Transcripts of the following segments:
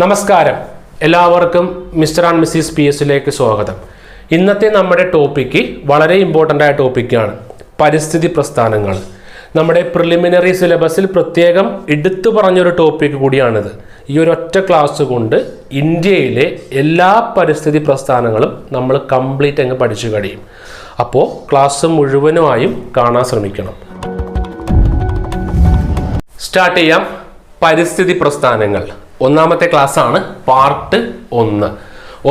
നമസ്കാരം, എല്ലാവർക്കും mister and Mrs PS സ്വാഗതം. ഇന്നത്തെ നമ്മുടെ ടോപ്പിക്ക് വളരെ ഇമ്പോർട്ടൻ്റ് ആയ ടോപ്പിക്കാണ്, പരിസ്ഥിതി പ്രസ്ഥാനങ്ങൾ. നമ്മുടെ പ്രിലിമിനറി സിലബസിൽ പ്രത്യേകം എടുത്തു പറഞ്ഞൊരു ടോപ്പിക്ക് കൂടിയാണിത്. ഈ ഒരൊറ്റ ക്ലാസ് കൊണ്ട് ഇന്ത്യയിലെ എല്ലാ പരിസ്ഥിതി പ്രസ്ഥാനങ്ങളും നമ്മൾ കംപ്ലീറ്റ് അങ്ങ് പഠിച്ചു കഴിയും. അപ്പോൾ ക്ലാസ് മുഴുവനുമായും കാണാൻ ശ്രമിക്കണം. സ്റ്റാർട്ട് ചെയ്യാം. പരിസ്ഥിതി പ്രസ്ഥാനങ്ങൾ ഒന്നാമത്തെ ക്ലാസ്സാണ്, പാർട്ട് 1.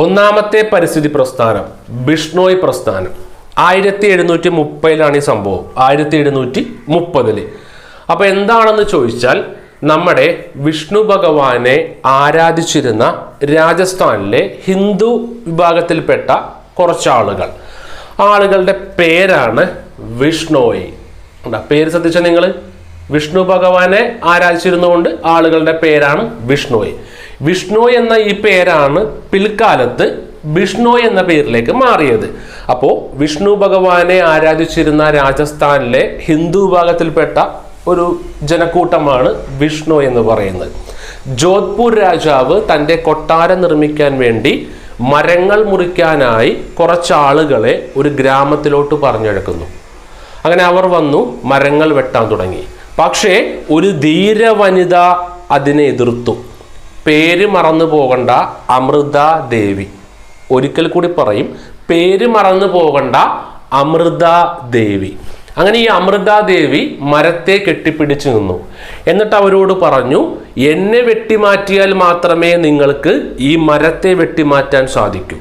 ഒന്നാമത്തെ പരിസ്ഥിതി പ്രസ്ഥാനം ബിഷ്ണോയ് പ്രസ്ഥാനം. 1730 ഈ സംഭവം, 1730. അപ്പോൾ എന്താണെന്ന് ചോദിച്ചാൽ, നമ്മുടെ വിഷ്ണു ഭഗവാനെ ആരാധിച്ചിരുന്ന രാജസ്ഥാനിലെ ഹിന്ദു വിഭാഗത്തിൽപ്പെട്ട കുറച്ച് ആളുകളുടെ പേരാണ് വിഷ്ണോയ്. പേര് ശ്രദ്ധിച്ചാൽ നിങ്ങൾ, വിഷ്ണു ഭഗവാനെ ആരാധിച്ചിരുന്നുകൊണ്ട് ആളുകളുടെ പേരാണ് വിഷ്ണോയ്. വിഷ്ണോയ് എന്ന ഈ പേരാണ് പിൽക്കാലത്ത് ബിഷ്ണോയ് എന്ന പേരിലേക്ക് മാറിയത്. അപ്പോൾ വിഷ്ണു ഭഗവാനെ ആരാധിച്ചിരുന്ന രാജസ്ഥാനിലെ ഹിന്ദു വിഭാഗത്തിൽപ്പെട്ട ഒരു ജനക്കൂട്ടമാണ് വിഷ്ണോയ് എന്ന് പറയുന്നത്. ജോധ്പൂർ രാജാവ് തൻ്റെ കൊട്ടാരം നിർമ്മിക്കാൻ വേണ്ടി മരങ്ങൾ മുറിക്കാനായി കുറച്ചാളുകളെ ഒരു ഗ്രാമത്തിലോട്ട് പറഞ്ഞെടുക്കുന്നു. അങ്ങനെ അവർ വന്നു മരങ്ങൾ വെട്ടാൻ തുടങ്ങി. പക്ഷേ ഒരു ധീര വനിത അതിനെ എതിർത്തു. പേര് മറന്നു പോകണ്ട, അമൃതാ ദേവി. ഒരിക്കൽ കൂടി പറയും, പേര് മറന്നു പോകണ്ട, അമൃതാ ദേവി. അങ്ങനെ ഈ അമൃതാ ദേവി മരത്തെ കെട്ടിപ്പിടിച്ചു നിന്നു. എന്നിട്ട് അവരോട് പറഞ്ഞു, എന്നെ വെട്ടിമാറ്റിയാൽ മാത്രമേ നിങ്ങൾക്ക് ഈ മരത്തെ വെട്ടിമാറ്റാൻ സാധിക്കൂ.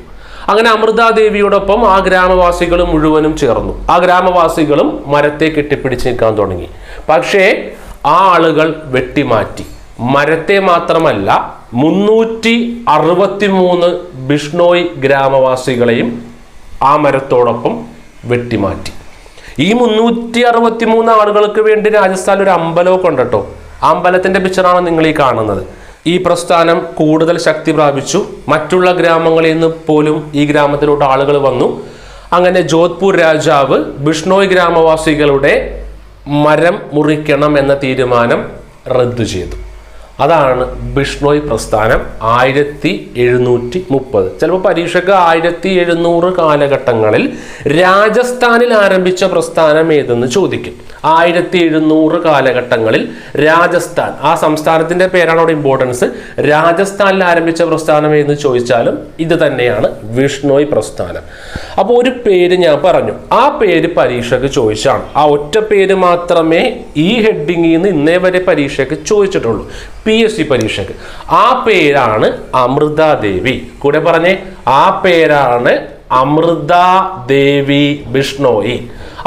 അങ്ങനെ അമൃതാദേവിയോടൊപ്പം ആ ഗ്രാമവാസികളും മുഴുവനും ചേർന്നു. ആ ഗ്രാമവാസികളും മരത്തെ കെട്ടിപ്പിടിച്ച് നിൽക്കാൻ തുടങ്ങി. പക്ഷേ ആ ആളുകൾ വെട്ടിമാറ്റി. മരത്തെ മാത്രമല്ല, 363 ബിഷ്ണോയ് ഗ്രാമവാസികളെയും ആ മരത്തോടൊപ്പം വെട്ടിമാറ്റി. ഈ 363 ആളുകൾക്ക് വേണ്ടി രാജസ്ഥാനിൽ ഒരു അമ്പലമൊക്കെ ഉണ്ട് കേട്ടോ. ആ അമ്പലത്തിന്റെ പിക്ചറാണ് നിങ്ങൾ ഈ കാണുന്നത്. ഈ പ്രസ്ഥാനം കൂടുതൽ ശക്തി പ്രാപിച്ചു. മറ്റുള്ള ഗ്രാമങ്ങളിൽ നിന്ന് പോലും ഈ ഗ്രാമത്തിലോട്ട് ആളുകൾ വന്നു. അങ്ങനെ ജോധ്പൂർ രാജാവ് ബിഷ്ണോയ് ഗ്രാമവാസികളുടെ മരം മുറിക്കണം എന്ന തീരുമാനം റദ്ദു ചെയ്തു. അതാണ് ബിഷ്ണോയ് പ്രസ്ഥാനം. 1730. ചിലപ്പോൾ പരീക്ഷയ്ക്ക് 1700 കാലഘട്ടങ്ങളിൽ രാജസ്ഥാനിൽ ആരംഭിച്ച പ്രസ്ഥാനം ഏതെന്ന് ചോദിക്കും. 1700 കാലഘട്ടങ്ങളിൽ രാജസ്ഥാൻ, ആ സംസ്ഥാനത്തിന്റെ പേരാണ് അവിടെ ഇമ്പോർട്ടൻസ്. രാജസ്ഥാനിൽ ആരംഭിച്ച പ്രസ്ഥാനം ഏതെന്ന് ചോദിച്ചാലും ഇത് തന്നെയാണ്, വിഷ്ണോയ് പ്രസ്ഥാനം. അപ്പോൾ ഒരു പേര് ഞാൻ പറഞ്ഞു, ആ പേര് പരീക്ഷയ്ക്ക് ചോദിച്ചാണ്. ആ ഒറ്റ പേര് മാത്രമേ ഈ ഹെഡിങ്ങിൽ നിന്ന് ഇന്നേ വരെ പരീക്ഷയ്ക്ക് ചോദിച്ചിട്ടുള്ളൂ, PSC പരീക്ഷയ്ക്ക്. ആ പേരാണ് അമൃതാ ദേവി. കൂടെ പറഞ്ഞേ, ആ പേരാണ് അമൃതാ ദേവി ബിഷ്ണോയ്.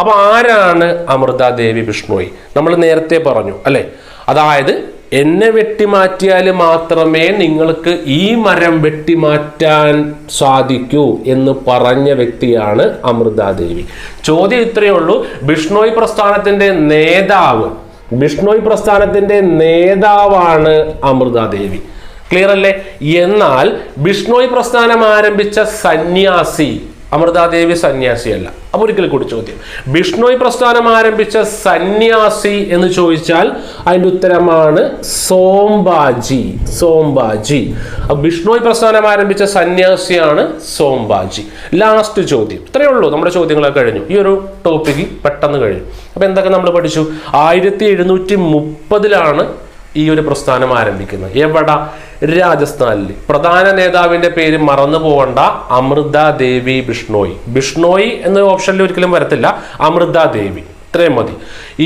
അപ്പൊ ആരാണ് അമൃതാ ദേവി ബിഷ്ണോയ്? നമ്മൾ നേരത്തെ പറഞ്ഞു അല്ലെ, അതായത് എന്നെ വെട്ടിമാറ്റിയാൽ മാത്രമേ നിങ്ങൾക്ക് ഈ മരം വെട്ടിമാറ്റാൻ സാധിക്കൂ എന്ന് പറഞ്ഞ വ്യക്തിയാണ് അമൃതാ ദേവി. ചോദ്യം ഇത്രയേ ഉള്ളൂ, ബിഷ്ണോയ് പ്രസ്ഥാനത്തിന്റെ നേതാവാണ് അമൃതാ ദേവി. ക്ലിയർ അല്ലേ? എന്നാൽ ബിഷ്ണോയ് പ്രസ്ഥാനം ആരംഭിച്ച സന്യാസി അമൃതാദേവി സന്യാസിയല്ല. അപ്പോൾ ഒരിക്കൽ കൂടി ചോദ്യം, ബിഷ്ണോയ് പ്രസ്ഥാനം ആരംഭിച്ച സന്യാസി എന്ന് ചോദിച്ചാൽ അതിൻ്റെ ഉത്തരമാണ് സോംബാജി. ബിഷ്ണോയ് പ്രസ്ഥാനം ആരംഭിച്ച സന്യാസിയാണ് സോംബാജി. ലാസ്റ്റ് ചോദ്യം. ഇത്രയേ ഉള്ളൂ, നമ്മുടെ ചോദ്യങ്ങളൊക്കെ കഴിഞ്ഞു. ഈ ഒരു ടോപ്പിക്ക് പെട്ടെന്ന് കഴിഞ്ഞു. അപ്പൊ എന്തൊക്കെ നമ്മൾ പഠിച്ചു? 1730 ഈ ഒരു പ്രസ്ഥാനം ആരംഭിക്കുന്നത്. എവിടെ? രാജസ്ഥാനിൽ. പ്രധാന നേതാവിന്റെ പേര് മറന്നു പോകണ്ട, അമൃതാ ദേവി ബിഷ്ണോയ്. ബിഷ്ണോയ് എന്ന ഓപ്ഷനിൽ ഒരിക്കലും വരത്തില്ല, അമൃതാ ദേവി. ഇത്രയും മതി.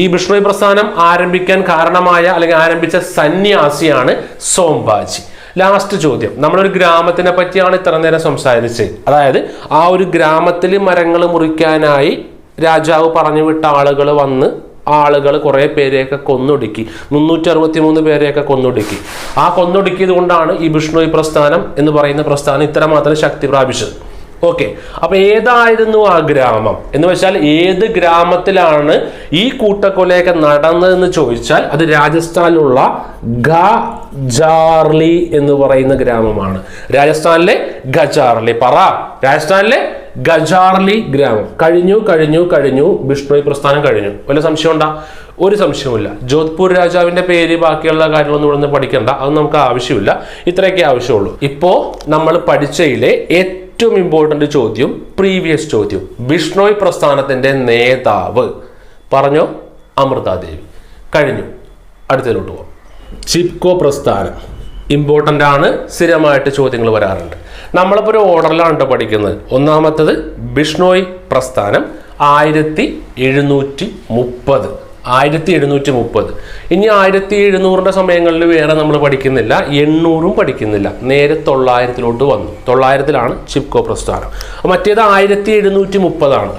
ഈ ബിഷ്ണോയ് പ്രസ്ഥാനം ആരംഭിക്കാൻ കാരണമായ അല്ലെങ്കിൽ ആരംഭിച്ച സന്യാസിയാണ് സോംബാജി. ലാസ്റ്റ് ചോദ്യം, നമ്മളൊരു ഗ്രാമത്തിനെ പറ്റിയാണ് ഇത്ര നേരം സംസാരിച്ചത്. അതായത് ആ ഒരു ഗ്രാമത്തിൽ മരങ്ങൾ മുറിക്കാനായി രാജാവ് പറഞ്ഞു വിട്ട ആളുകൾ വന്ന് ആളുകൾ കുറെ പേരെയൊക്കെ കൊന്നൊടുക്കി. 363 പേരെയൊക്കെ കൊന്നൊടുക്കി. ആ കൊന്നൊടുക്കിയത് കൊണ്ടാണ് ഈ ബിഷ്ണോയ് പ്രസ്ഥാനം എന്ന് പറയുന്ന പ്രസ്ഥാനം ഇത്രമാത്രം ശക്തി പ്രാപിച്ചത്. ഓക്കെ, അപ്പൊ ഏതായിരുന്നു ആ ഗ്രാമം എന്ന് വെച്ചാൽ, ഏത് ഗ്രാമത്തിലാണ് ഈ കൂട്ടക്കൊലയൊക്കെ നടന്നതെന്ന് ചോദിച്ചാൽ അത് രാജസ്ഥാനിലുള്ള ഗജാർലി എന്ന് പറയുന്ന ഗ്രാമമാണ്. രാജസ്ഥാനിലെ ഗജാർലി. രാജസ്ഥാനിലെ ഗജാർലി ഗ്രാമം. കഴിഞ്ഞു ബിഷ്ണോയ് പ്രസ്ഥാനം കഴിഞ്ഞു. വല്ല സംശയം ഉണ്ടാ? ഒരു സംശയവുമില്ല. ജോധ്പൂർ രാജാവിന്റെ പേര് ബാക്കിയുള്ള കാര്യങ്ങളൊന്നും ഇവിടെ നിന്ന് പഠിക്കണ്ട, അത് നമുക്ക് ആവശ്യമില്ല. ഇത്രയൊക്കെ ആവശ്യമുള്ളൂ. ഇപ്പോ നമ്മൾ പഠിച്ചതിലെ ഏറ്റവും ഇമ്പോർട്ടന്റ് ചോദ്യം, പ്രീവിയസ് ചോദ്യം, ബിഷ്ണോയ് പ്രസ്ഥാനത്തിന്റെ നേതാവ് പറഞ്ഞോ? അമൃതാദേവി. കഴിഞ്ഞു. അടുത്തതിലോട്ട് പോകാം. ചിപ്കോ പ്രസ്ഥാനം ഇമ്പോർട്ടൻ്റ് ആണ്, സ്ഥിരമായിട്ട് ചോദ്യങ്ങൾ വരാറുണ്ട്. നമ്മളിപ്പോൾ ഒരു ഓർഡറിലാണ് പഠിക്കുന്നത്. ഒന്നാമത്തത് ബിഷ്ണോയ് പ്രസ്ഥാനം 1730. ഇനി 1700 സമയങ്ങളിൽ വേറെ നമ്മൾ പഠിക്കുന്നില്ല, 800 പഠിക്കുന്നില്ല, നേരെ 900 വന്നു. 900 ചിപ്കോ പ്രസ്ഥാനം. മറ്റേത് 1730.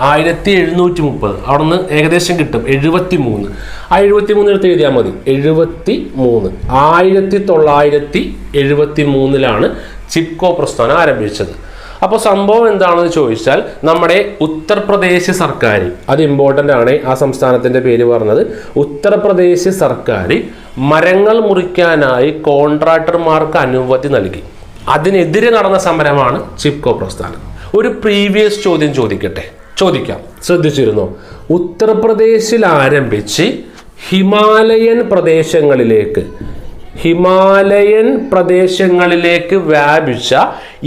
1730 അവിടെ നിന്ന് ഏകദേശം കിട്ടും 73. ആ 73 എടുത്ത് എഴുതിയാൽ മതി. 73 1973 ചിപ്കോ പ്രസ്ഥാനം ആരംഭിച്ചത്. അപ്പോൾ സംഭവം എന്താണെന്ന് ചോദിച്ചാൽ നമ്മുടെ ഉത്തർപ്രദേശ് സർക്കാർ, അത് ഇമ്പോർട്ടൻ്റ് ആണ്, ആ സംസ്ഥാനത്തിൻ്റെ പേര് പറഞ്ഞത്, ഉത്തർപ്രദേശ് സർക്കാർ മരങ്ങൾ മുറിക്കാനായി കോൺട്രാക്ടർമാർക്ക് അനുമതി നൽകി. അതിനെതിരെ നടന്ന സമരമാണ് ചിപ്കോ പ്രസ്ഥാനം. ഒരു പ്രീവിയസ് ചോദ്യം ചോദിക്കാം, ശ്രദ്ധിച്ചിരുന്നോ? ഉത്തർപ്രദേശിൽ ആരംഭിച്ച് ഹിമാലയൻ പ്രദേശങ്ങളിലേക്ക് വ്യാപിച്ച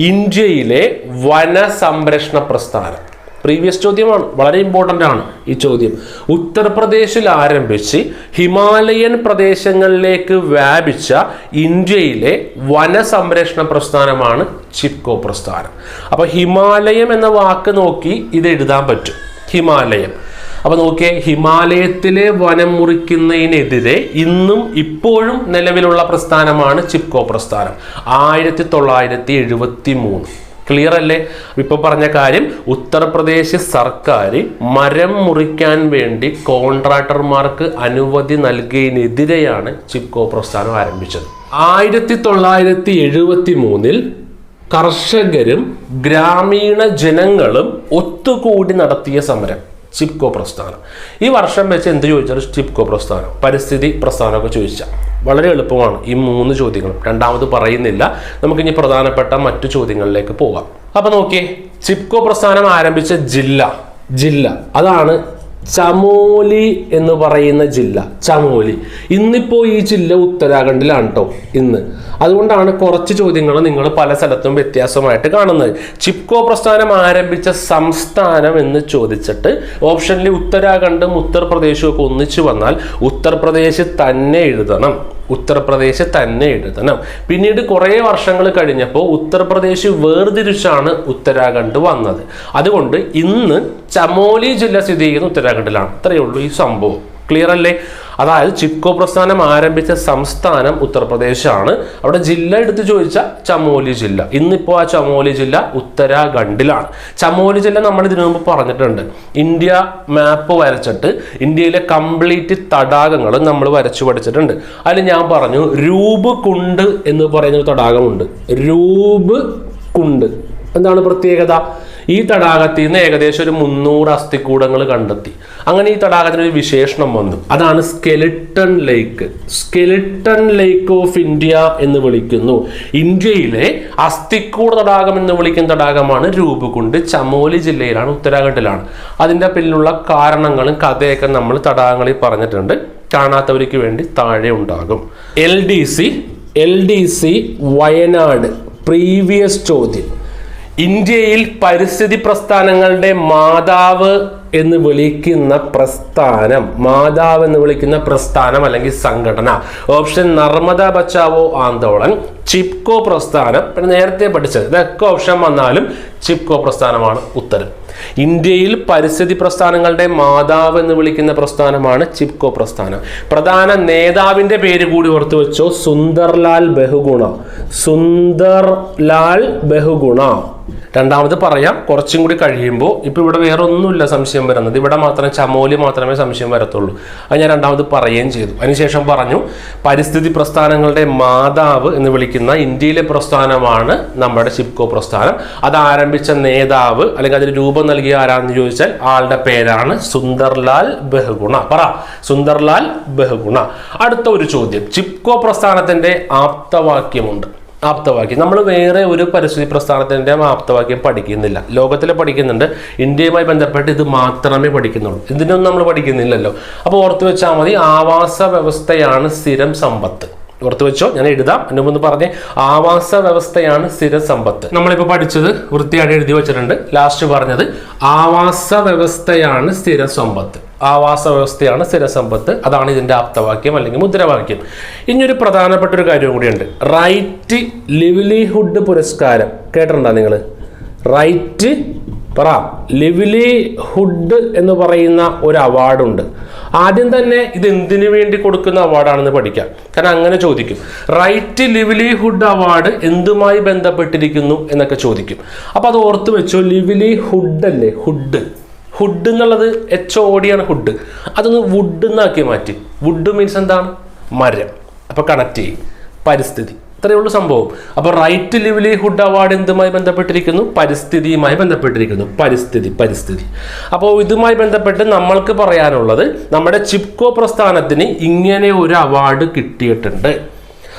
ഇന്ത്യയിലെ വനസംരക്ഷണ പ്രസ്ഥാനം. പ്രീവിയസ് ചോദ്യമാണ്, വളരെ ഇമ്പോർട്ടൻ്റ് ആണ് ഈ ചോദ്യം. ഉത്തർപ്രദേശിൽ ആരംഭിച്ച് ഹിമാലയൻ പ്രദേശങ്ങളിലേക്ക് വ്യാപിച്ച ഇന്ത്യയിലെ വനസംരക്ഷണ പ്രസ്ഥാനമാണ് ചിപ്കോ പ്രസ്ഥാനം. അപ്പോൾ ഹിമാലയം എന്ന വാക്ക് നോക്കി ഇത് എഴുതാൻ പറ്റും, ഹിമാലയം. അപ്പൊ നോക്കിയേ, ഹിമാലയത്തിലെ വനം മുറിക്കുന്നതിനെതിരെ ഇന്നും ഇപ്പോഴും നിലവിലുള്ള പ്രസ്ഥാനമാണ് ചിപ്കോ പ്രസ്ഥാനം. 1973. ക്ലിയർ അല്ലേ? ഇപ്പൊ പറഞ്ഞ കാര്യം, ഉത്തർപ്രദേശ് സർക്കാർ മരം മുറിക്കാൻ വേണ്ടി കോൺട്രാക്ടർമാർക്ക് അനുമതി നൽകിയതിനെതിരെയാണ് ചിപ്കോ പ്രസ്ഥാനം ആരംഭിച്ചത്. 1973 കർഷകരും ഗ്രാമീണ ജനങ്ങളും ഒത്തുകൂടി നടത്തിയ സമരം ചിപ്കോ പ്രസ്ഥാനം. ഈ വർഷം വെച്ച് എന്ത് ചോദിച്ചാൽ ചിപ്കോ പ്രസ്ഥാനം, പരിസ്ഥിതി പ്രസ്ഥാനമൊക്കെ ചോദിച്ചാൽ വളരെ എളുപ്പമാണ്. ഈ 3 ചോദ്യങ്ങളും രണ്ടാമത് പറയുന്നില്ല. നമുക്കിനി പ്രധാനപ്പെട്ട മറ്റു ചോദ്യങ്ങളിലേക്ക് പോകാം. അപ്പൊ നോക്കിയേ, ചിപ്കോ പ്രസ്ഥാനം ആരംഭിച്ച ജില്ല അതാണ് ചമോലി എന്ന് പറയുന്ന ജില്ല. ചമോലി ഇന്നിപ്പോ ഈ ജില്ല ഉത്തരാഖണ്ഡിലാണ് കേട്ടോ ഇന്ന്. അതുകൊണ്ടാണ് കുറച്ച് ചോദ്യങ്ങൾ നിങ്ങൾ പല സ്ഥലത്തും വ്യത്യാസമായിട്ട് കാണുന്നത്. ചിപ്കോ പ്രസ്ഥാനം ആരംഭിച്ച സംസ്ഥാനം എന്ന് ചോദിച്ചിട്ട് ഓപ്ഷനിൽ ഉത്തരാഖണ്ഡും ഉത്തർപ്രദേശും ഒക്കെ ഒന്നിച്ചു വന്നാൽ ഉത്തർപ്രദേശ് തന്നെ എഴുതണം. പിന്നീട് കുറേ വർഷങ്ങൾ കഴിഞ്ഞപ്പോൾ ഉത്തർപ്രദേശ് വേർതിരിച്ചാണ് ഉത്തരാഖണ്ഡ് വന്നത്. അതുകൊണ്ട് ഇന്ന് ചമോലി ജില്ല സ്ഥിതി ചെയ്യുന്ന ഉത്തരാഖണ്ഡിലാണ്. അത്രയേ ഉള്ളൂ ഈ സംഭവം. ക്ലിയർ അല്ലേ? അതായത് ചിപ്കോ പ്രസ്ഥാനം ആരംഭിച്ച സംസ്ഥാനം ഉത്തർപ്രദേശാണ്. അവിടെ ജില്ല എടുത്ത് ചോദിച്ചാൽ ചമോലി ജില്ല. ഇന്നിപ്പോൾ ആ ചമോലി ജില്ല ഉത്തരാഖണ്ഡിലാണ്. ചമോലി ജില്ല നമ്മൾ ഇതിനു മുമ്പ് പറഞ്ഞിട്ടുണ്ട്. ഇന്ത്യ മാപ്പ് വരച്ചിട്ട് ഇന്ത്യയിലെ കംപ്ലീറ്റ് തടാകങ്ങൾ നമ്മൾ വരച്ചു പഠിച്ചിട്ടുണ്ട്. അതിൽ ഞാൻ പറഞ്ഞു രൂപ് കുണ്ട് എന്ന് പറയുന്ന ഒരു തടാകമുണ്ട്. രൂപ് കുണ്ട് എന്താണ് പ്രത്യേകത? ഈ തടാകത്തിൽ നിന്ന് ഏകദേശം ഒരു 300 അസ്ഥികൂടങ്ങൾ കണ്ടെത്തി. അങ്ങനെ ഈ തടാകത്തിന് ഒരു വിശേഷണം വന്നു. അതാണ് സ്കെലിട്ടൺ ലേക്ക് ഓഫ് ഇന്ത്യ എന്ന് വിളിക്കുന്നു. ഇന്ത്യയിലെ അസ്ഥിക്കൂട തടാകം എന്ന് വിളിക്കുന്ന തടാകമാണ് രൂപകുണ്ട്. ചമോലി ജില്ലയിലാണ്, ഉത്തരാഖണ്ഡിലാണ്. അതിൻ്റെ പിന്നിലുള്ള കാരണങ്ങളും കഥയൊക്കെ നമ്മൾ തടാകങ്ങളിൽ പറഞ്ഞിട്ടുണ്ട്. കാണാത്തവർക്ക് വേണ്ടി താഴെ ഉണ്ടാകും. LDC വയനാട് പ്രീവിയസ് ചോദ്യം. ഇന്ത്യയിൽ പരിസ്ഥിതി പ്രസ്ഥാനങ്ങളുടെ മാതാവ് എന്ന് വിളിക്കുന്ന പ്രസ്ഥാനം അല്ലെങ്കിൽ സംഘടന. ഓപ്ഷൻ നർമ്മദ ബച്ചാവോ ആന്തോളൻ, ചിപ്കോ പ്രസ്ഥാനം. പിന്നെ നേരത്തെ പഠിച്ചത് ഇതൊക്കെ ഓപ്ഷൻ വന്നാലും ചിപ്കോ പ്രസ്ഥാനമാണ് ഉത്തരം. ഇന്ത്യയിൽ പരിസ്ഥിതി പ്രസ്ഥാനങ്ങളുടെ മാതാവ് എന്ന് വിളിക്കുന്ന പ്രസ്ഥാനമാണ് ചിപ്കോ പ്രസ്ഥാനം. പ്രധാന നേതാവിന്റെ പേര് കൂടി ഓർത്തു വെച്ചോ, സുന്ദർലാൽ ബഹുഗുണ. രണ്ടാമത് പറയാം കുറച്ചും കൂടി കഴിയുമ്പോൾ. ഇപ്പൊ ഇവിടെ വേറെ ഒന്നുമില്ല സംശയം വരുന്നത്, ഇവിടെ മാത്രമേ ചമോലി മാത്രമേ സംശയം വരത്തുള്ളൂ. അത് ഞാൻ രണ്ടാമത് പറയുകയും ചെയ്തു. അതിനുശേഷം പറഞ്ഞു പരിസ്ഥിതി പ്രസ്ഥാനങ്ങളുടെ മാതാവ് എന്ന് വിളിക്കുന്ന ഇന്ത്യയിലെ പ്രസ്ഥാനമാണ് നമ്മുടെ ചിപ്കോ പ്രസ്ഥാനം. അത് ആരംഭിച്ച നേതാവ് അല്ലെങ്കിൽ അതിന് രൂപം നൽകിയ ആരാണെന്ന് ചോദിച്ചാൽ ആളുടെ പേരാണ് സുന്ദർലാൽ ബഹുഗുണ. സുന്ദർലാൽ ബഹുഗുണ. അടുത്ത ഒരു ചോദ്യം, ചിപ്കോ പ്രസ്ഥാനത്തിന്റെ ആപ്തവാക്യമുണ്ട്. ആപ്തവാക്യം നമ്മൾ വേറെ ഒരു പരിസ്ഥിതി പ്രസ്ഥാനത്തിൻ്റെ ആപ്തവാക്യം പഠിക്കുന്നില്ല. ലോകത്തിൽ പഠിക്കുന്നുണ്ട്, ഇന്ത്യയുമായി ബന്ധപ്പെട്ട് ഇത് മാത്രമേ പഠിക്കുന്നുള്ളൂ. ഇതിനൊന്നും നമ്മൾ പഠിക്കുന്നില്ലല്ലോ. അപ്പോൾ ഓർത്തു വെച്ചാൽ മതി, ആവാസ വ്യവസ്ഥയാണ് സ്ഥിരം സമ്പത്ത്. ഓർത്തു വെച്ചോ, ഞാൻ എഴുതാം. എൻ്റെ മുമ്പ് പറഞ്ഞേ, ആവാസ വ്യവസ്ഥയാണ് സ്ഥിര സമ്പത്ത്. നമ്മളിപ്പോൾ പഠിച്ചത് വൃത്തിയായിട്ട് എഴുതി വെച്ചിട്ടുണ്ട്. ലാസ്റ്റ് പറഞ്ഞത് ആവാസ വ്യവസ്ഥയാണ് സ്ഥിര സമ്പത്ത്. ആവാസ വ്യവസ്ഥയാണ് സ്ഥിര സമ്പത്ത്. അതാണ് ഇതിൻ്റെ ആപ്തവാക്യം അല്ലെങ്കിൽ മുദ്രാവാക്യം. ഇനിയൊരു പ്രധാനപ്പെട്ട ഒരു കാര്യം കൂടിയുണ്ട്. റൈറ്റ് ലിവ്ലിഹുഡ് പുരസ്കാരം കേട്ടിട്ടുണ്ടോ നിങ്ങൾ? റൈറ്റ് ലിവ്ലിഹുഡ് എന്ന് പറയുന്ന ഒരു അവാർഡുണ്ട്. ആദ്യം തന്നെ ഇത് എന്തിനു വേണ്ടി കൊടുക്കുന്ന അവാർഡാണെന്ന് പഠിക്കാം. കാരണം അങ്ങനെ ചോദിക്കും. റൈറ്റ് ലിവ്ലിഹുഡ് അവാർഡ് എന്തുമായി ബന്ധപ്പെട്ടിരിക്കുന്നു എന്നൊക്കെ ചോദിക്കും. അപ്പം അത് ഓർത്ത് വെച്ചോ. ലിവ്ലിഹുഡ് അല്ലേ, ഹുഡ് എന്നുള്ളത് HOD ആണ് ഹുഡ്. അതൊന്ന് വുഡ് എന്നാക്കി മാറ്റി. വുഡ് മീൻസ് എന്താണ്? മരം. അപ്പോൾ കണക്ട് ചെയ്യും. പരിസ്ഥിതി, ഇത്രയേ ഉള്ളൂ സംഭവം. അപ്പോൾ റൈറ്റ് ലിവ്ലിഹുഡ് അവാർഡ് എന്തുമായി ബന്ധപ്പെട്ടിരിക്കുന്നു? പരിസ്ഥിതിയുമായി ബന്ധപ്പെട്ടിരിക്കുന്നു. പരിസ്ഥിതി. അപ്പോൾ ഇതുമായി ബന്ധപ്പെട്ട് നമ്മൾക്ക് പറയാനുള്ളത്, നമ്മുടെ ചിപ്കോ പ്രസ്ഥാനത്തിന് ഇങ്ങനെ ഒരു അവാർഡ് കിട്ടിയിട്ടുണ്ട്.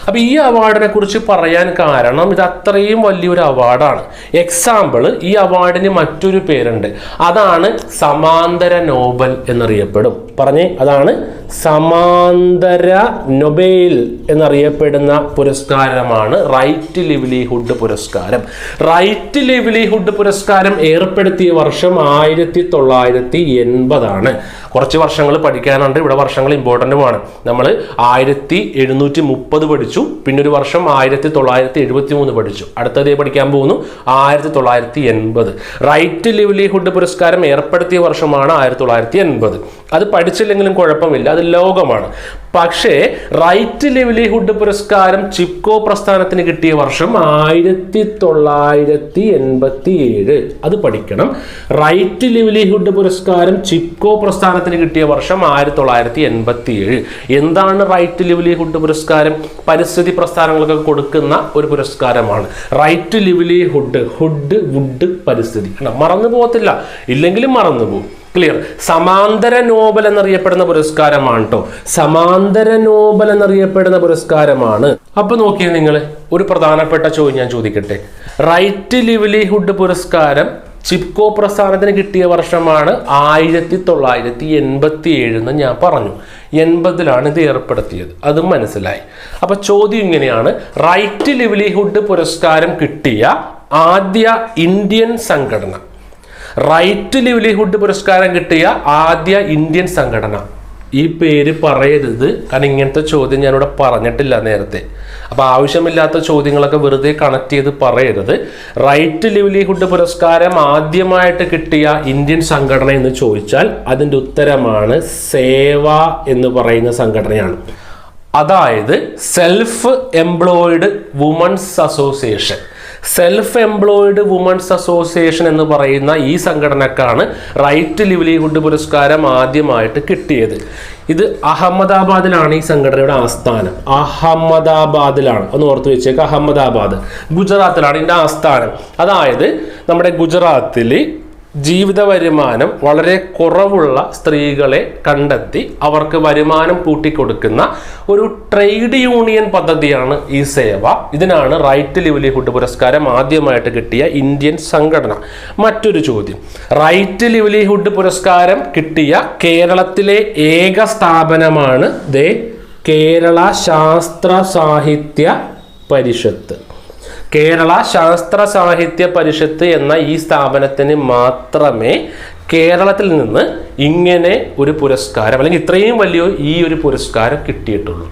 അപ്പോൾ ഈ അവാർഡിനെ കുറിച്ച് പറയാൻ കാരണം ഇത് അത്രയും വലിയൊരു അവാർഡാണ്. എക്സാമ്പിൾ, ഈ അവാർഡിന് മറ്റൊരു പേരുണ്ട്. അതാണ് സമാന്തര നോബൽ എന്നറിയപ്പെടും. പറഞ്ഞേ, അതാണ് സമാന്തര നൊബേൽ എന്നറിയപ്പെടുന്ന പുരസ്കാരമാണ് റൈറ്റ് ലിവ്ലിഹുഡ് പുരസ്കാരം. റൈറ്റ് ലിവ്ലിഹുഡ് പുരസ്കാരം ഏർപ്പെടുത്തിയ വർഷം 1980 കുറച്ച് വർഷങ്ങൾ പഠിക്കാനുണ്ട്. ഇവിടെ വർഷങ്ങൾ ഇമ്പോർട്ടൻറ്റുമാണ്. നമ്മൾ 1730 പഠിച്ചു. പിന്നെ ഒരു വർഷം 1973 പഠിച്ചു. അടുത്തത് പഠിക്കാൻ പോകുന്നു 1980. റൈറ്റ് ലിവ്ലിഹുഡ് പുരസ്കാരം ഏർപ്പെടുത്തിയ വർഷമാണ് 1980. അത് പഠിച്ചില്ലെങ്കിലും കുഴപ്പമില്ല, അത് ലോകമാണ്. പക്ഷേ റൈറ്റ് ലിവ്ലിഹുഡ് പുരസ്കാരം ചിപ്കോ പ്രസ്ഥാനത്തിന് കിട്ടിയ വർഷം 1987. അത് പഠിക്കണം. റൈറ്റ് ലിവ്ലിഹുഡ് പുരസ്കാരം ചിപ്കോ പ്രസ്ഥാനത്തിന് കിട്ടിയ വർഷം 1987. എന്താണ് റൈറ്റ് ലിവ്ലിഹുഡ് പുരസ്കാരം? പരിസ്ഥിതി പ്രസ്ഥാനങ്ങൾക്ക് കൊടുക്കുന്ന ഒരു പുരസ്കാരമാണ് റൈറ്റ് ലിവ്ലിഹുഡ്. വുഡ് പരിസ്ഥിതി. മറന്നു പോകത്തില്ല, ഇല്ലെങ്കിലും മറന്നു പോകും. ക്ലിയർ? സമാന്തര നോബൽ എന്നറിയപ്പെടുന്ന പുരസ്കാരമാണ് കേട്ടോ. സമാന്തര നോബൽ എന്നറിയപ്പെടുന്ന പുരസ്കാരമാണ്. അപ്പൊ നോക്കിയേ നിങ്ങൾ, ഒരു പ്രധാനപ്പെട്ട ചോദ്യം ഞാൻ ചോദിക്കട്ടെ. റൈറ്റ് ലിവ്ലിഹുഡ് പുരസ്കാരം ചിപ്കോ പ്രസ്ഥാനത്തിന് കിട്ടിയ വർഷമാണ് 1987 എന്ന് ഞാൻ പറഞ്ഞു. 80 ഇത് ഏർപ്പെടുത്തിയത്, അതും മനസ്സിലായി. അപ്പൊ ചോദ്യം ഇങ്ങനെയാണ്, റൈറ്റ് ലിവ്ലിഹുഡ് പുരസ്കാരം കിട്ടിയ ആദ്യ ഇന്ത്യൻ സംഘടന. റൈറ്റ് ലിവ്ലിഹുഡ് പുരസ്കാരം കിട്ടിയ ആദ്യ ഇന്ത്യൻ സംഘടന. ഈ പേര് പറയരുത്, കാരണം ഇങ്ങനത്തെ ചോദ്യം ഞാനിവിടെ പറഞ്ഞിട്ടില്ല നേരത്തെ. അപ്പോൾ ആവശ്യമില്ലാത്ത ചോദ്യങ്ങളൊക്കെ വെറുതെ കണക്ട് ചെയ്ത് പറയരുത്. റൈറ്റ് ലിവ്ലിഹുഡ് പുരസ്കാരം ആദ്യമായിട്ട് കിട്ടിയ ഇന്ത്യൻ സംഘടന എന്ന് ചോദിച്ചാൽ അതിൻ്റെ ഉത്തരമാണ് സേവ എന്ന് പറയുന്ന സംഘടനയാണ്. അതായത് self employed women's association. Self employed women's association എന്ന് പറയുന്ന ഈ സംഘടനക്കാണ് റൈറ്റ് ലിവ്ലിഹുഡ് പുരസ്കാരം ആദ്യമായിട്ട് കിട്ടിയത്. ഇത് അഹമ്മദാബാദിലാണ് ഈ സംഘടനയുടെ ആസ്ഥാനം. അഹമ്മദാബാദിലാണ്, ഒന്ന് ഓർത്ത് വെച്ചേക്ക്. അഹമ്മദാബാദ് ഗുജറാത്തിലാണ് ഇതിൻ്റെ ആസ്ഥാനം. അതായത് നമ്മുടെ ഗുജറാത്തിൽ ജീവിത വരുമാനം വളരെ കുറവുള്ള സ്ത്രീകളെ കണ്ടെത്തി അവർക്ക് വരുമാനം കൂട്ടിക്കൊടുക്കുന്ന ഒരു ട്രേഡ് യൂണിയൻ പദ്ധതിയാണ് ഈ സേവ. ഇതിനാണ് റൈറ്റ് ലിവ്ലിഹുഡ് പുരസ്കാരം ആദ്യമായിട്ട് കിട്ടിയ ഇന്ത്യൻ സംഘടന. മറ്റൊരു ചോദ്യം, റൈറ്റ് ലിവ്ലിഹുഡ് പുരസ്കാരം കിട്ടിയ കേരളത്തിലെ ഏക സ്ഥാപനമാണ് കേരള ശാസ്ത്ര സാഹിത്യ പരിഷത്ത്. കേരള ശാസ്ത്ര സാഹിത്യ പരിഷത്ത് എന്ന ഈ സ്ഥാപനത്തിന് മാത്രമേ കേരളത്തിൽ നിന്ന് ഇങ്ങനെ ഒരു പുരസ്കാരം അല്ലെങ്കിൽ ഇത്രയും വലിയ ഈ ഒരു പുരസ്കാരം കിട്ടിയിട്ടുള്ളൂ.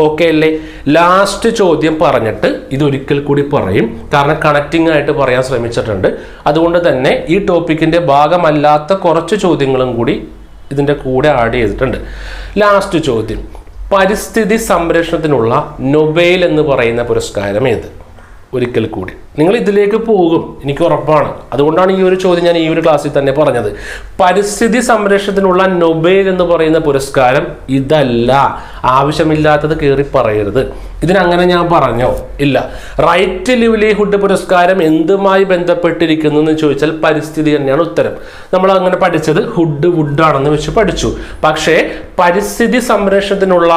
ഓക്കെ അല്ലേ? ലാസ്റ്റ് ചോദ്യം പറഞ്ഞിട്ട് ഇതൊരിക്കൽ കൂടി പറയും, കാരണം കണക്റ്റിംഗ് ആയിട്ട് പറയാൻ ശ്രമിച്ചിട്ടുണ്ട്. അതുകൊണ്ട് തന്നെ ഈ ടോപ്പിക്കിൻ്റെ ഭാഗമല്ലാത്ത കുറച്ച് ചോദ്യങ്ങളും കൂടി ഇതിൻ്റെ കൂടെ ആഡ് ചെയ്തിട്ടുണ്ട്. ലാസ്റ്റ് ചോദ്യം, പരിസ്ഥിതി സംരക്ഷണത്തിനുള്ള നൊബേൽ എന്ന് പറയുന്ന പുരസ്കാരം ഏത്? ഒരിക്കൽ കൂടി നിങ്ങൾ ഇതിലേക്ക് പോകും, എനിക്ക് ഉറപ്പാണ്. അതുകൊണ്ടാണ് ഈ ഒരു ചോദ്യം ഞാൻ ഈ ഒരു ക്ലാസ്സിൽ തന്നെ പറഞ്ഞത്. പരിസ്ഥിതി സംരക്ഷണത്തിനുള്ള നൊബേൽ എന്ന് പറയുന്ന പുരസ്കാരം ഇതല്ല. ആവശ്യമില്ലാത്തത് കയറി പറയരുത്. ഇതിനങ്ങനെ ഞാൻ പറഞ്ഞോ? ഇല്ല. റൈറ്റ് ലിവ്ലിഹുഡ് പുരസ്കാരം എന്തുമായി ബന്ധപ്പെട്ടിരിക്കുന്നു എന്ന് ചോദിച്ചാൽ പരിസ്ഥിതി തന്നെയാണ് ഉത്തരം. നമ്മൾ അങ്ങനെ പഠിച്ചത് വുഡ് ആണെന്ന് വെച്ച് പഠിച്ചു. പക്ഷേ പരിസ്ഥിതി സംരക്ഷണത്തിനുള്ള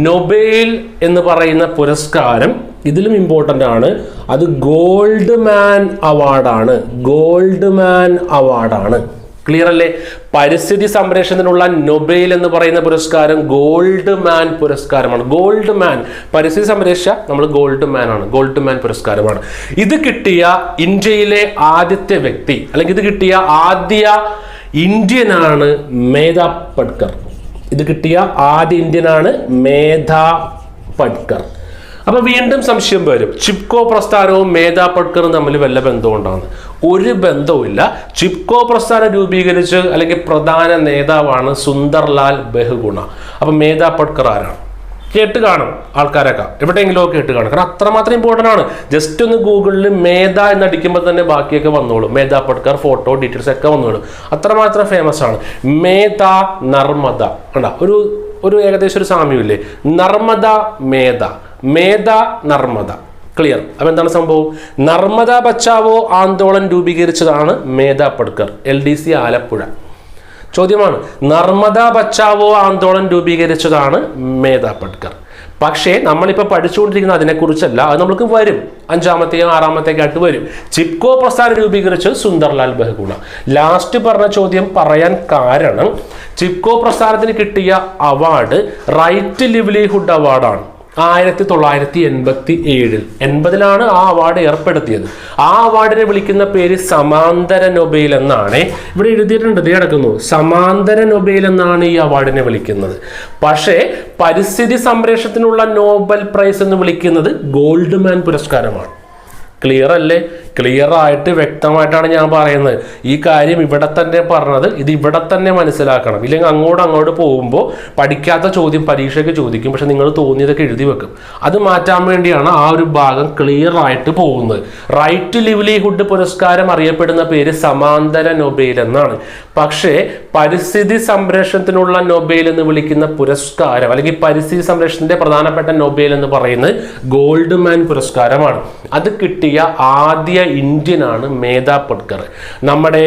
നൊബേൽ എന്ന് പറയുന്ന പുരസ്കാരം ഇതിലും ഇമ്പോർട്ടൻ്റ് ആണ്. അത് ഗോൾഡ് മാൻ അവാർഡാണ്. ഗോൾഡ് മാൻ അവാർഡാണ്. ക്ലിയർ അല്ലേ? പരിസ്ഥിതി സംരക്ഷണത്തിനുള്ള നൊബേൽ എന്ന് പറയുന്ന പുരസ്കാരം ഗോൾഡ് മാൻ പുരസ്കാരമാണ്. ഗോൾഡ് മാൻ, പരിസ്ഥിതി സംരക്ഷ നമ്മൾ ഗോൾഡ് മാൻ ആണ്, ഗോൾഡ് മാൻ പുരസ്കാരമാണ്. ഇത് കിട്ടിയ ഇന്ത്യയിലെ ആദ്യത്തെ വ്യക്തി അല്ലെങ്കിൽ ഇത് കിട്ടിയ ആദ്യ ഇന്ത്യനാണ് മേധാ പട്കർ. ഇത് കിട്ടിയ ആദ്യ ഇന്ത്യനാണ് മേധാ പട്കർ. അപ്പൊ വീണ്ടും സംശയം വരും, ചിപ്കോ പ്രസ്ഥാനവും മേധാ പട്കറും തമ്മിൽ വല്ല ബന്ധമുണ്ടാണ്? ഒരു ബന്ധവുമില്ല. ചിപ്കോ പ്രസ്ഥാനം രൂപീകരിച്ച് അല്ലെങ്കിൽ പ്രധാന നേതാവാണ് സുന്ദർലാൽ ബഹുഗുണ. അപ്പൊ മേധാ പട്കർ ആരാണ്? കേട്ട് കാണും ആൾക്കാരൊക്കെ, എവിടെയെങ്കിലും കേട്ട് കാണും. കാരണം അത്രമാത്രം ഇമ്പോർട്ടൻ്റ് ആണ്. ജസ്റ്റ് ഒന്ന് ഗൂഗിളിൽ മേധ എന്നടിക്കുമ്പോൾ തന്നെ ബാക്കിയൊക്കെ വന്നോളും. മേധാ പട്കർ ഫോട്ടോ ഡീറ്റെയിൽസ് ഒക്കെ വന്നോളും. അത്രമാത്രം ഫേമസ് ആണ്. മേധ നർമ്മദ കണ്ട ഒരു ഏകദേശം ഒരു സാമ്യമില്ലേ? നർമ്മദ മേധ, മേധ നർമ്മദ. ക്ലിയർ? അപ്പൊ എന്താണ് സംഭവം? നർമ്മദ ബച്ചാവോ ആന്തോളൻ രൂപീകരിച്ചതാണ് മേധാ പട്കർ. LDC ആലപ്പുഴ. ചോദ്യമാണ്, നർമ്മദ ബച്ചാവോ ആന്തോളൻ രൂപീകരിച്ചതാണ് മേധാ പട്കർ. പക്ഷേ നമ്മളിപ്പോൾ പഠിച്ചുകൊണ്ടിരിക്കുന്ന അതിനെക്കുറിച്ചല്ല, അത് നമുക്ക് വരും, 5-ാമത്തെയോ 6-ാമത്തെയൊക്കെ ആയിട്ട് വരും. ചിപ്കോ പ്രസ്ഥാനം രൂപീകരിച്ചത് സുന്ദർലാൽ ബഹുഗുണ. ലാസ്റ്റ് പറഞ്ഞ ചോദ്യം പറയാൻ കാരണം ചിപ്കോ പ്രസ്ഥാനത്തിന് കിട്ടിയ അവാർഡ് റൈറ്റ് ലിവ്ലിഹുഡ് അവാർഡാണ്. 1987 80-ലാണ് ആ അവാർഡ് ഏർപ്പെടുത്തിയത്. ആ അവാർഡിനെ വിളിക്കുന്ന പേര് സമാന്തര നൊബേൽ എന്നാണ്. ഇവിടെ എഴുതിയിട്ടുണ്ട്, ഇത് കിടക്കുന്നു, സമാന്തര നൊബേൽ എന്നാണ് ഈ അവാർഡിനെ വിളിക്കുന്നത്. പക്ഷേ പരിസ്ഥിതി സംരക്ഷണത്തിനുള്ള നോബൽ പ്രൈസ് എന്ന് വിളിക്കുന്നത് ഗോൾഡ് മാൻ പുരസ്കാരമാണ്. ക്ലിയർ അല്ലേ? ക്ലിയർ ആയിട്ട് വ്യക്തമായിട്ടാണ് ഞാൻ പറയുന്നത്. ഈ കാര്യം ഇവിടെ തന്നെ പറഞ്ഞത്, ഇത് ഇവിടെ തന്നെ മനസ്സിലാക്കണം. ഇല്ലെങ്കിൽ അങ്ങോട്ട് പോകുമ്പോൾ പഠിക്കാത്ത ചോദ്യം പരീക്ഷയ്ക്ക് ചോദിക്കും, പക്ഷെ നിങ്ങൾ തോന്നിയതൊക്കെ എഴുതി വെക്കും. അത് മാറ്റാൻ വേണ്ടിയാണ് ആ ഒരു ഭാഗം ക്ലിയർ ആയിട്ട് പോകുന്നത്. റൈറ്റ് ലിവ്ലിഹുഡ് പുരസ്കാരം അറിയപ്പെടുന്ന പേര് സമാന്തര നൊബേൽ എന്നാണ്. പക്ഷേ പരിസ്ഥിതി സംരക്ഷണത്തിനുള്ള നൊബേൽ എന്ന് വിളിക്കുന്ന പുരസ്കാരം അല്ലെങ്കിൽ പരിസ്ഥിതി സംരക്ഷണത്തിന്റെ പ്രധാനപ്പെട്ട നൊബേൽ എന്ന് പറയുന്നത് ഗോൾഡ് മാൻ പുരസ്കാരമാണ്. അത് കിട്ടിയ ആദ്യ ഇന്ത്യനാണ് മേധാ പട്കർ. നമ്മുടെ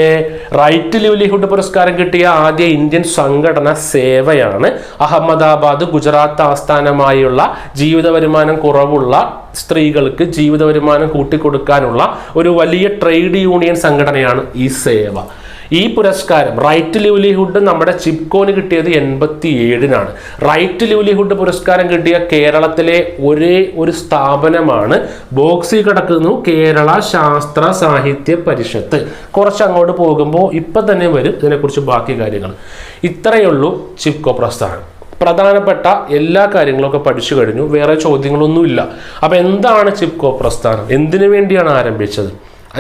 റൈറ്റ് ലിവ്ലിഹുഡ് പുരസ്കാരം കിട്ടിയ ആദ്യ ഇന്ത്യൻ സംഘടന സേവയാണ്. അഹമ്മദാബാദ് ഗുജറാത്ത് ആസ്ഥാനമായുള്ള ജീവിത വരുമാനം കുറവുള്ള സ്ത്രീകൾക്ക് ജീവിത വരുമാനം കൂട്ടിക്കൊടുക്കാനുള്ള ഒരു വലിയ ട്രേഡ് യൂണിയൻ സംഘടനയാണ് ഈ സേവ. ഈ പുരസ്കാരം റൈറ്റ് ലിവ്ലിഹുഡ് നമ്മുടെ ചിപ്കോന് കിട്ടിയത് 87-നാണ്. റൈറ്റ് ലിവ്ലിഹുഡ് പുരസ്കാരം കിട്ടിയ കേരളത്തിലെ ഒരേ ഒരു സ്ഥാപനമാണ് ബോക്സിൽ കിടക്കുന്നു, കേരള ശാസ്ത്ര സാഹിത്യ പരിഷത്ത്. കുറച്ച് അങ്ങോട്ട് പോകുമ്പോൾ ഇപ്പം തന്നെ വരും ഇതിനെക്കുറിച്ച് ബാക്കി കാര്യങ്ങൾ. ഇത്രയേ ഉള്ളൂ ചിപ്കോ പ്രസ്ഥാനം. പ്രധാനപ്പെട്ട എല്ലാ കാര്യങ്ങളൊക്കെ പഠിച്ചു കഴിഞ്ഞു, വേറെ ചോദ്യങ്ങളൊന്നുമില്ല. അപ്പം എന്താണ് ചിപ്കോ പ്രസ്ഥാനം? എന്തിനു വേണ്ടിയാണ് ആരംഭിച്ചത്?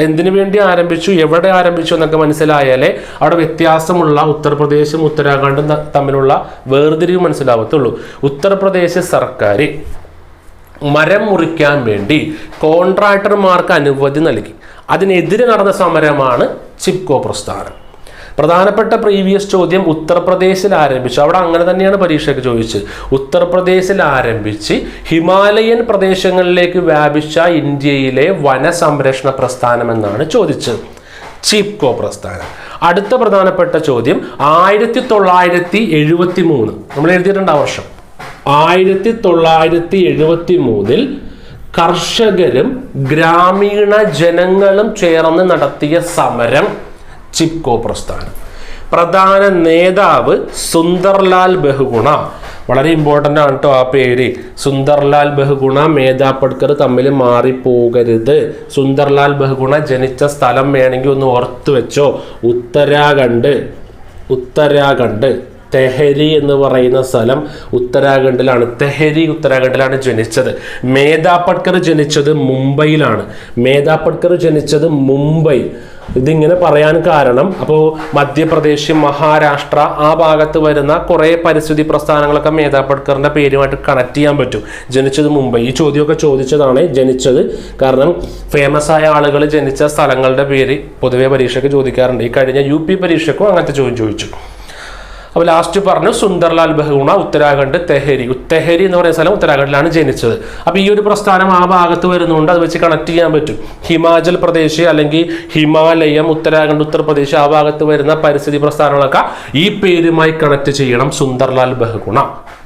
എന്തിനു വേണ്ടി ആരംഭിച്ചു, എവിടെ ആരംഭിച്ചു എന്നൊക്കെ മനസ്സിലായാലേ അവിടെ വ്യത്യാസമുള്ള ഉത്തർപ്രദേശും ഉത്തരാഖണ്ഡും തമ്മിലുള്ള വേർതിരിവ് മനസ്സിലാവത്തുള്ളൂ. ഉത്തർപ്രദേശ് സർക്കാർ മരം മുറിക്കാൻ വേണ്ടി കോൺട്രാക്ടർമാർക്ക് അനുമതി നൽകി. അതിനെതിരെ നടന്ന സമരമാണ് ചിപ്കോ പ്രസ്ഥാനം. പ്രധാനപ്പെട്ട പ്രീവിയസ് ചോദ്യം ഉത്തർപ്രദേശിൽ ആരംഭിച്ചു. അവിടെ അങ്ങനെ തന്നെയാണ് പരീക്ഷയ്ക്ക് ചോദിച്ചത്. ഉത്തർപ്രദേശിൽ ആരംഭിച്ച് ഹിമാലയൻ പ്രദേശങ്ങളിലേക്ക് വ്യാപിച്ച ഇന്ത്യയിലെ വനസംരക്ഷണ പ്രസ്ഥാനം എന്നാണ് ചോദിച്ചത്, ചിപ്കോ പ്രസ്ഥാനം. അടുത്ത പ്രധാനപ്പെട്ട ചോദ്യം 1973 നമ്മൾ എഴുതിയിട്ടുണ്ട് ആ വർഷം. 1973 കർഷകരും ഗ്രാമീണ ജനങ്ങളും ചേർന്ന് നടത്തിയ സമരം ചിപ്കോ പ്രസ്ഥാനം. പ്രധാന നേതാവ് സുന്ദർലാൽ ബഹുഗുണ. വളരെ ഇമ്പോർട്ടൻ്റ് ആണ് കേട്ടോ ആ പേര്. സുന്ദർലാൽ ബഹുഗുണ മേധാ പട്കർ തമ്മിൽ മാറിപ്പോകരുത്. സുന്ദർലാൽ ബഹുഗുണ ജനിച്ച സ്ഥലം വേണമെങ്കിൽ ഒന്ന് ഓർത്തു വെച്ചോ. ഉത്തരാഖണ്ഡ് തെഹരി എന്ന് പറയുന്ന സ്ഥലം ഉത്തരാഖണ്ഡിലാണ്. തെഹരി ഉത്തരാഖണ്ഡിലാണ് ജനിച്ചത്. മേധാ പട്കർ ജനിച്ചത് മുംബൈയിലാണ്. മേധാ പട്കർ ജനിച്ചത് മുംബൈ. ഇതിങ്ങനെ പറയാൻ കാരണം, അപ്പോൾ മധ്യപ്രദേശ്, മഹാരാഷ്ട്ര ആ ഭാഗത്ത് വരുന്ന കുറേ പരിസ്ഥിതി പ്രസ്ഥാനങ്ങളൊക്കെ മേധാ പട്കറിന്റെ പേരുമായിട്ട് കണക്ട് ചെയ്യാൻ പറ്റും. ജനിച്ചത് മുംബൈ. ഈ ചോദ്യമൊക്കെ ചോദിച്ചതാണ് ജനിച്ചത്. കാരണം ഫേമസ് ആയ ആളുകൾ ജനിച്ച സ്ഥലങ്ങളുടെ പേര് പൊതുവെ പരീക്ഷയ്ക്ക് ചോദിക്കാറുണ്ട്. ഈ കഴിഞ്ഞ UP പരീക്ഷയ്ക്കും അങ്ങനത്തെ ചോദ്യം ചോദിച്ചു. അപ്പോൾ ലാസ്റ്റ് പറഞ്ഞു സുന്ദർലാൽ ബഹുഗുണ ഉത്തരാഖണ്ഡ് തെഹരി എന്ന് പറയുന്ന സ്ഥലം ഉത്തരാഖണ്ഡിലാണ് ജനിച്ചത്. അപ്പോൾ ഈ ഒരു പ്രസ്ഥാനം ആ ഭാഗത്ത് വരുന്നതുകൊണ്ട് അത് വെച്ച് കണക്ട് ചെയ്യാൻ പറ്റും. ഹിമാചൽ പ്രദേശ് അല്ലെങ്കിൽ ഹിമാലയം, ഉത്തരാഖണ്ഡ്, ഉത്തർപ്രദേശ് ആ ഭാഗത്ത് വരുന്ന പരിസ്ഥിതി പ്രസ്ഥാനങ്ങളൊക്കെ ഈ പേരുമായി കണക്ട് ചെയ്യണം, സുന്ദർലാൽ ബഹുഗുണ.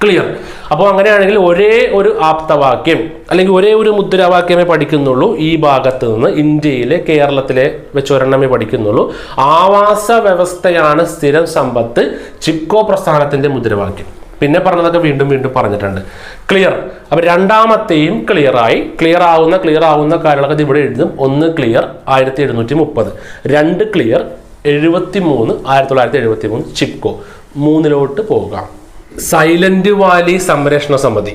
ക്ലിയർ? അപ്പോൾ അങ്ങനെയാണെങ്കിൽ ഒരേ ഒരു ആപ്തവാക്യം അല്ലെങ്കിൽ ഒരേ ഒരു മുദ്രാവാക്യമേ പഠിക്കുന്നുള്ളൂ ഈ ഭാഗത്ത് നിന്ന്, ഇന്ത്യയിലെ കേരളത്തിലെ വെച്ച് ഒരെണ്ണമേ പഠിക്കുന്നുള്ളൂ. ആവാസ വ്യവസ്ഥയാണ് സ്ഥിരം സമ്പത്ത്, ചിപ്കോ പ്രസ്ഥാനത്തിന്റെ മുദ്രാവാക്യം. പിന്നെ പറഞ്ഞതൊക്കെ വീണ്ടും വീണ്ടും പറഞ്ഞിട്ടുണ്ട്. ക്ലിയർ. അപ്പൊ രണ്ടാമത്തെയും ക്ലിയർ ആവുന്ന കാര്യങ്ങളൊക്കെ ഇവിടെ എഴുതും. 1 ക്ലിയർ 1730, 2 ക്ലിയർ 1973 ചിപ്കോ. 3 പോകാം. സൈലന്റ് വാലി സംരക്ഷണ സമിതി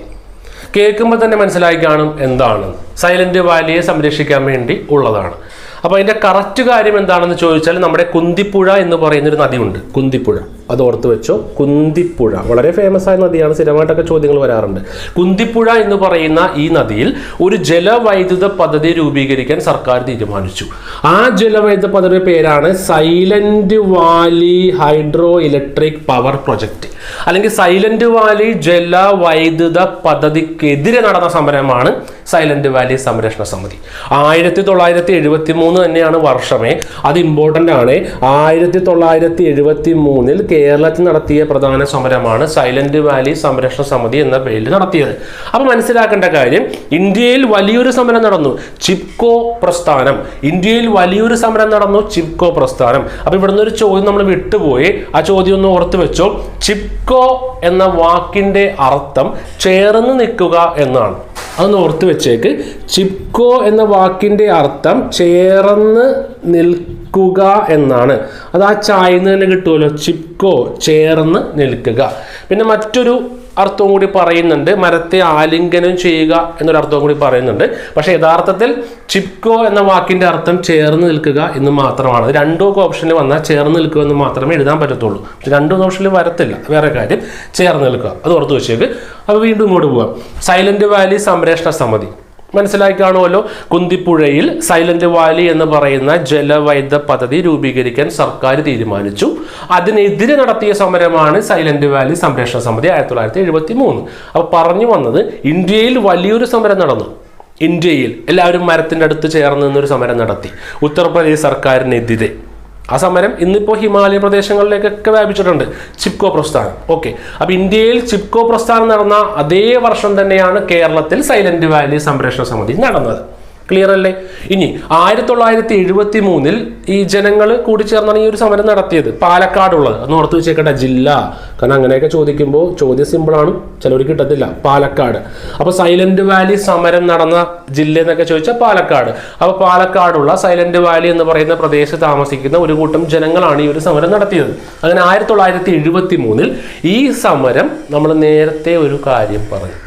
കേൾക്കുമ്പോൾ തന്നെ മനസ്സിലായി കാണും എന്താണ്. സൈലന്റ് വാലിയെ സംരക്ഷിക്കാൻ വേണ്ടി ഉള്ളതാണ്. അപ്പോൾ അതിന്റെ കറക്റ്റ് കാര്യം എന്താണെന്ന് ചോദിച്ചാൽ നമ്മുടെ കുന്തിപ്പുഴ എന്ന് പറയുന്നൊരു നദിയുണ്ട്. കുന്തിപ്പുഴ, അത് ഓർത്ത് വെച്ചോ. കുന്തിപ്പുഴ വളരെ ഫേമസ് ആയ നദിയാണ്, സ്ഥിരമായിട്ടൊക്കെ ചോദ്യങ്ങൾ വരാറുണ്ട്. കുന്തിപ്പുഴ എന്ന് പറയുന്ന ഈ നദിയിൽ ഒരു ജലവൈദ്യുത പദ്ധതി രൂപീകരിക്കാൻ സർക്കാർ തീരുമാനിച്ചു. ആ ജലവൈദ്യുത പദ്ധതിയുടെ പേരാണ് silent Valley hydro electric power project, അല്ലെങ്കിൽ സൈലന്റ് വാലി ജലവൈദ്യുത പദ്ധതിക്കെതിരെ നടന്ന സമരമാണ് സൈലന്റ് വാലി സംരക്ഷണ സമിതി. 1973 തന്നെയാണ് വർഷമേ. അത് ഇമ്പോർട്ടൻ്റ് ആണ്. 1973 കേരളത്തിൽ നടത്തിയ പ്രധാന സമരമാണ് സൈലന്റ് വാലി സംരക്ഷണ സമിതി എന്ന പേരിൽ നടത്തിയത്. അപ്പൊ മനസ്സിലാക്കേണ്ട കാര്യം, ഇന്ത്യയിൽ വലിയൊരു സമരം നടന്നു, ചിപ്കോ പ്രസ്ഥാനം. ഇന്ത്യയിൽ വലിയൊരു സമരം നടന്നു, ചിപ്കോ പ്രസ്ഥാനം. അപ്പൊ ഇവിടുന്ന് ഒരു ചോദ്യം നമ്മൾ വിട്ടുപോയി. ആ ചോദ്യം ഒന്ന് ഓർത്ത് വെച്ചോ. ചിപ്കോ എന്ന വാക്കിന്റെ അർത്ഥം ചേർന്ന് നിൽക്കുക എന്നാണ്. അതൊന്ന് ഓർത്ത് വെച്ചേക്ക്. ചിപ്കോ എന്ന വാക്കിന്റെ അർത്ഥം ചേർന്ന് നിൽക്കുക എന്നാണ്. അത് ആ ചായന്ന് തന്നെ കിട്ടുമല്ലോ, ചിപ്കോ ചേർന്ന് നിൽക്കുക. പിന്നെ മറ്റൊരു അർത്ഥവും കൂടി പറയുന്നുണ്ട്, മരത്തെ ആലിംഗനം ചെയ്യുക എന്നൊരർത്ഥവും കൂടി പറയുന്നുണ്ട്. പക്ഷെ യഥാർത്ഥത്തിൽ ചിപ്കോ എന്ന വാക്കിന്റെ അർത്ഥം ചേർന്ന് നിൽക്കുക എന്ന് മാത്രമാണ്. രണ്ടോ ഓപ്ഷനിൽ വന്നാൽ ചേർന്ന് നിൽക്കുക എന്ന് മാത്രമേ എഴുതാൻ പറ്റത്തുള്ളൂ. പക്ഷെ രണ്ടോ ഓപ്ഷനിൽ വരത്തില്ല, വേറെ കാര്യം. ചേർന്ന് നിൽക്കുക, അത് ഓർത്ത് വെച്ചേക്ക്. അപ്പോൾ വീണ്ടും ഇങ്ങോട്ട് പോവാം. സൈലന്റ് വാലി സംരക്ഷണ സമിതി മനസ്സിലാക്കി കാണുമല്ലോ. കുന്തിപ്പുഴയിൽ സൈലന്റ് വാലി എന്ന് പറയുന്ന ജലവൈദ്യുത പദ്ധതി രൂപീകരിക്കാൻ സർക്കാർ തീരുമാനിച്ചു. അതിനെതിരെ നടത്തിയ സമരമാണ് സൈലന്റ് വാലി സംരക്ഷണ സമിതി 1973. അപ്പോൾ പറഞ്ഞു വന്നത്, ഇന്ത്യയിൽ വലിയൊരു സമരം നടന്നു. ഇന്ത്യയിൽ എല്ലാവരും മരത്തിൻ്റെ അടുത്ത് ചേർന്ന് നിന്നൊരു സമരം നടത്തി ഉത്തർപ്രദേശ് സർക്കാരിനെതിരെ. ആ സമരം ഇന്നിപ്പോൾ ഹിമാലയ പ്രദേശങ്ങളിലേക്കൊക്കെ വ്യാപിച്ചിട്ടുണ്ട്, ചിപ്കോ പ്രസ്ഥാനം. ഓക്കെ, അപ്പൊ ഇന്ത്യയിൽ ചിപ്കോ പ്രസ്ഥാനം നടന്ന അതേ വർഷം തന്നെയാണ് കേരളത്തിൽ സൈലന്റ് വാലി സംരക്ഷണ സമിതി നടന്നത്. ക്ലിയർ അല്ലേ? ഇനി 1973 ഈ ജനങ്ങൾ കൂടി ചേർന്നാണ് ഈ ഒരു സമരം നടത്തിയത്. പാലക്കാടുള്ളത് അന്ന് ഓർത്ത് വെച്ചേക്കട്ടെ, ജില്ല. കാരണം അങ്ങനെയൊക്കെ ചോദിക്കുമ്പോൾ ചോദ്യം സിമ്പിളാണ്, ചിലവർക്ക് കിട്ടത്തില്ല. പാലക്കാട്. അപ്പൊ സൈലന്റ് വാലി സമരം നടന്ന ജില്ല എന്നൊക്കെ ചോദിച്ചാൽ പാലക്കാട്. അപ്പൊ പാലക്കാടുള്ള സൈലന്റ് വാലി എന്ന് പറയുന്ന പ്രദേശത്ത് താമസിക്കുന്ന ഒരു കൂട്ടം ജനങ്ങളാണ് ഈ ഒരു സമരം നടത്തിയത്. അങ്ങനെ 1973 ഈ സമരം നമ്മൾ നേരത്തെ ഒരു കാര്യം പറഞ്ഞു.